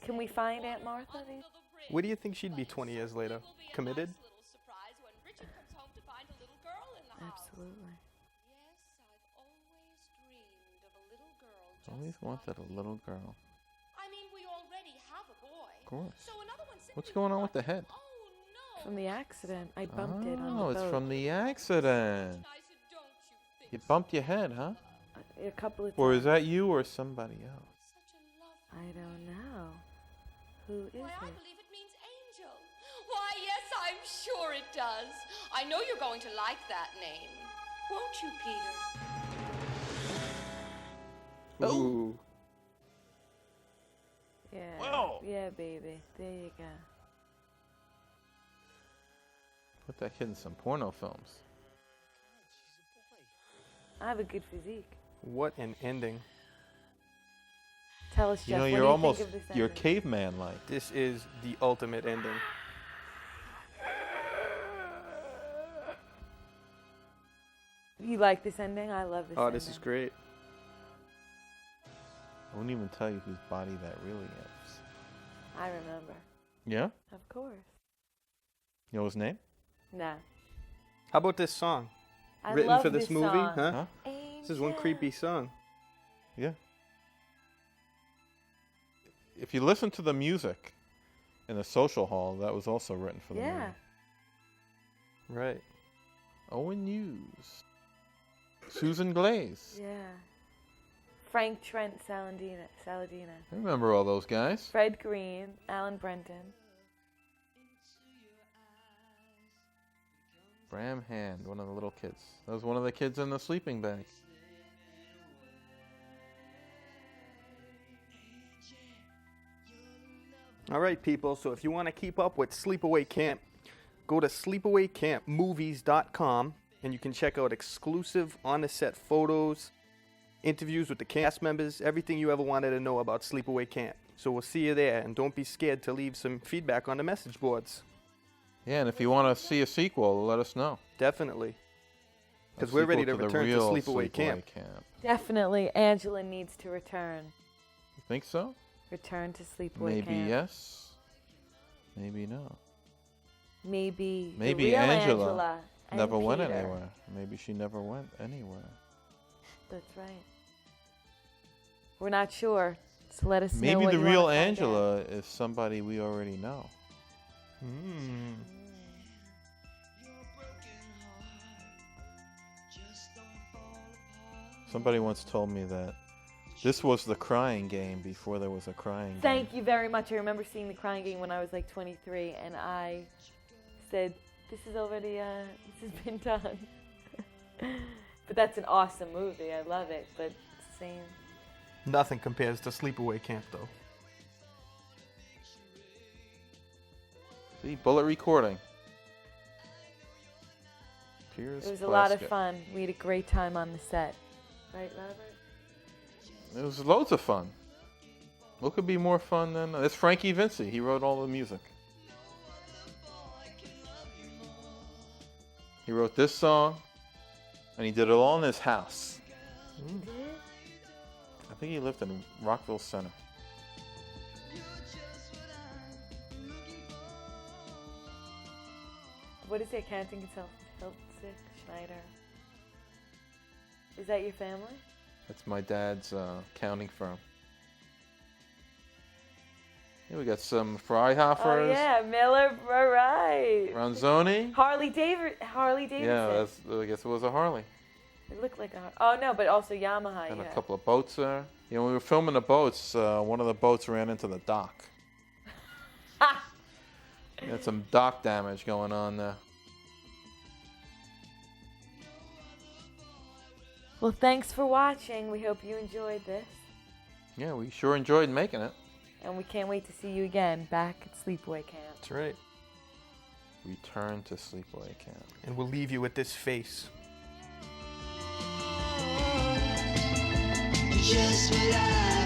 Can we find Aunt Martha? What do you think she'd be 20 years later? Committed? Absolutely. Always wanted a little girl. I mean, we already have a boy. Of course. So another one simply What's going on with the head? From the accident. I bumped it on the Oh, boat. it's from the accident. You bumped your head, huh? A couple of times. Or is that you or somebody else? I don't know. Who is Why, I it? believe it means angel. Why, yes, I'm sure it does. I know you're going to like that name. Won't you, Peter? Ooh. Yeah. Whoa. Yeah, baby. There you go. Put that kid in some porno films. I have a good physique. What an ending. Tell us, Jeff, You know, what you're do you almost, think of this you're ending? caveman-like. This is the ultimate ending. You like this ending? I love this ending. Oh, this is great. I wouldn't even tell you whose body that really is. I remember. Yeah? Of course. You know his name? Nah. How about this song? I Written love for this movie, song. huh? This is one creepy song. Yeah. If you listen to the music in the social hall, that was also written for the movie. Right. Owen Hughes. Susan Glaze. Yeah. Frank Trent Saladino. I remember all those guys. Fred Green, Alan Brenton. Bram Hand, one of the little kids. That was one of the kids in the sleeping bag. All right, people. So if you want to keep up with Sleepaway Camp, go to sleepawaycampmovies.com and you can check out exclusive on-the-set photos, interviews with the cast members, everything you ever wanted to know about Sleepaway Camp. So we'll see you there, and don't be scared to leave some feedback on the message boards. Yeah, and if you want to see a sequel, let us know. Definitely. Because A we're ready to sequel return to real Sleepaway Camp. Definitely, Angela needs to return. You think so? Return to Sleepaway Maybe Camp. yes. Maybe no. Maybe the Maybe real Angela and never went Peter. anywhere. Maybe she never went anywhere. That's right. We're not sure. So let us know Maybe what the you real wanna find out. Angela is somebody we already know. Somebody once told me that this was the crying game before there was a crying game. Thank you very much. I remember seeing The Crying Game when I was like 23, and I said, this is already, this has been done. But that's an awesome movie. I love it, but it's the same. Nothing compares to Sleepaway Camp, though. See, bullet recording. Piers It was a lot of Plaskett. fun. We had a great time on the set. Right, Robert? It was loads of fun. What could be more fun than... It's Frankie Vinci. He wrote all the music. He wrote this song, and he did it all in his house. I think he lived in Rockville Center. What is it, accounting consultant? Schneider. Is that your family? That's my dad's accounting firm. Yeah, we got some Freihoffers. Oh yeah, Miller, right. Ronzoni. Harley Davidson. Yeah, I guess it was a Harley. It looked like a. Oh no, but also Yamaha. And yeah. a couple of boats there. You know, when we were filming the boats, one of the boats ran into the dock. We had some dock damage going on there. Well, thanks for watching. We hope you enjoyed this. Yeah, we sure enjoyed making it. And we can't wait to see you again back at Sleepaway Camp. That's right. Return to Sleepaway Camp. And we'll leave you with this face. Just what I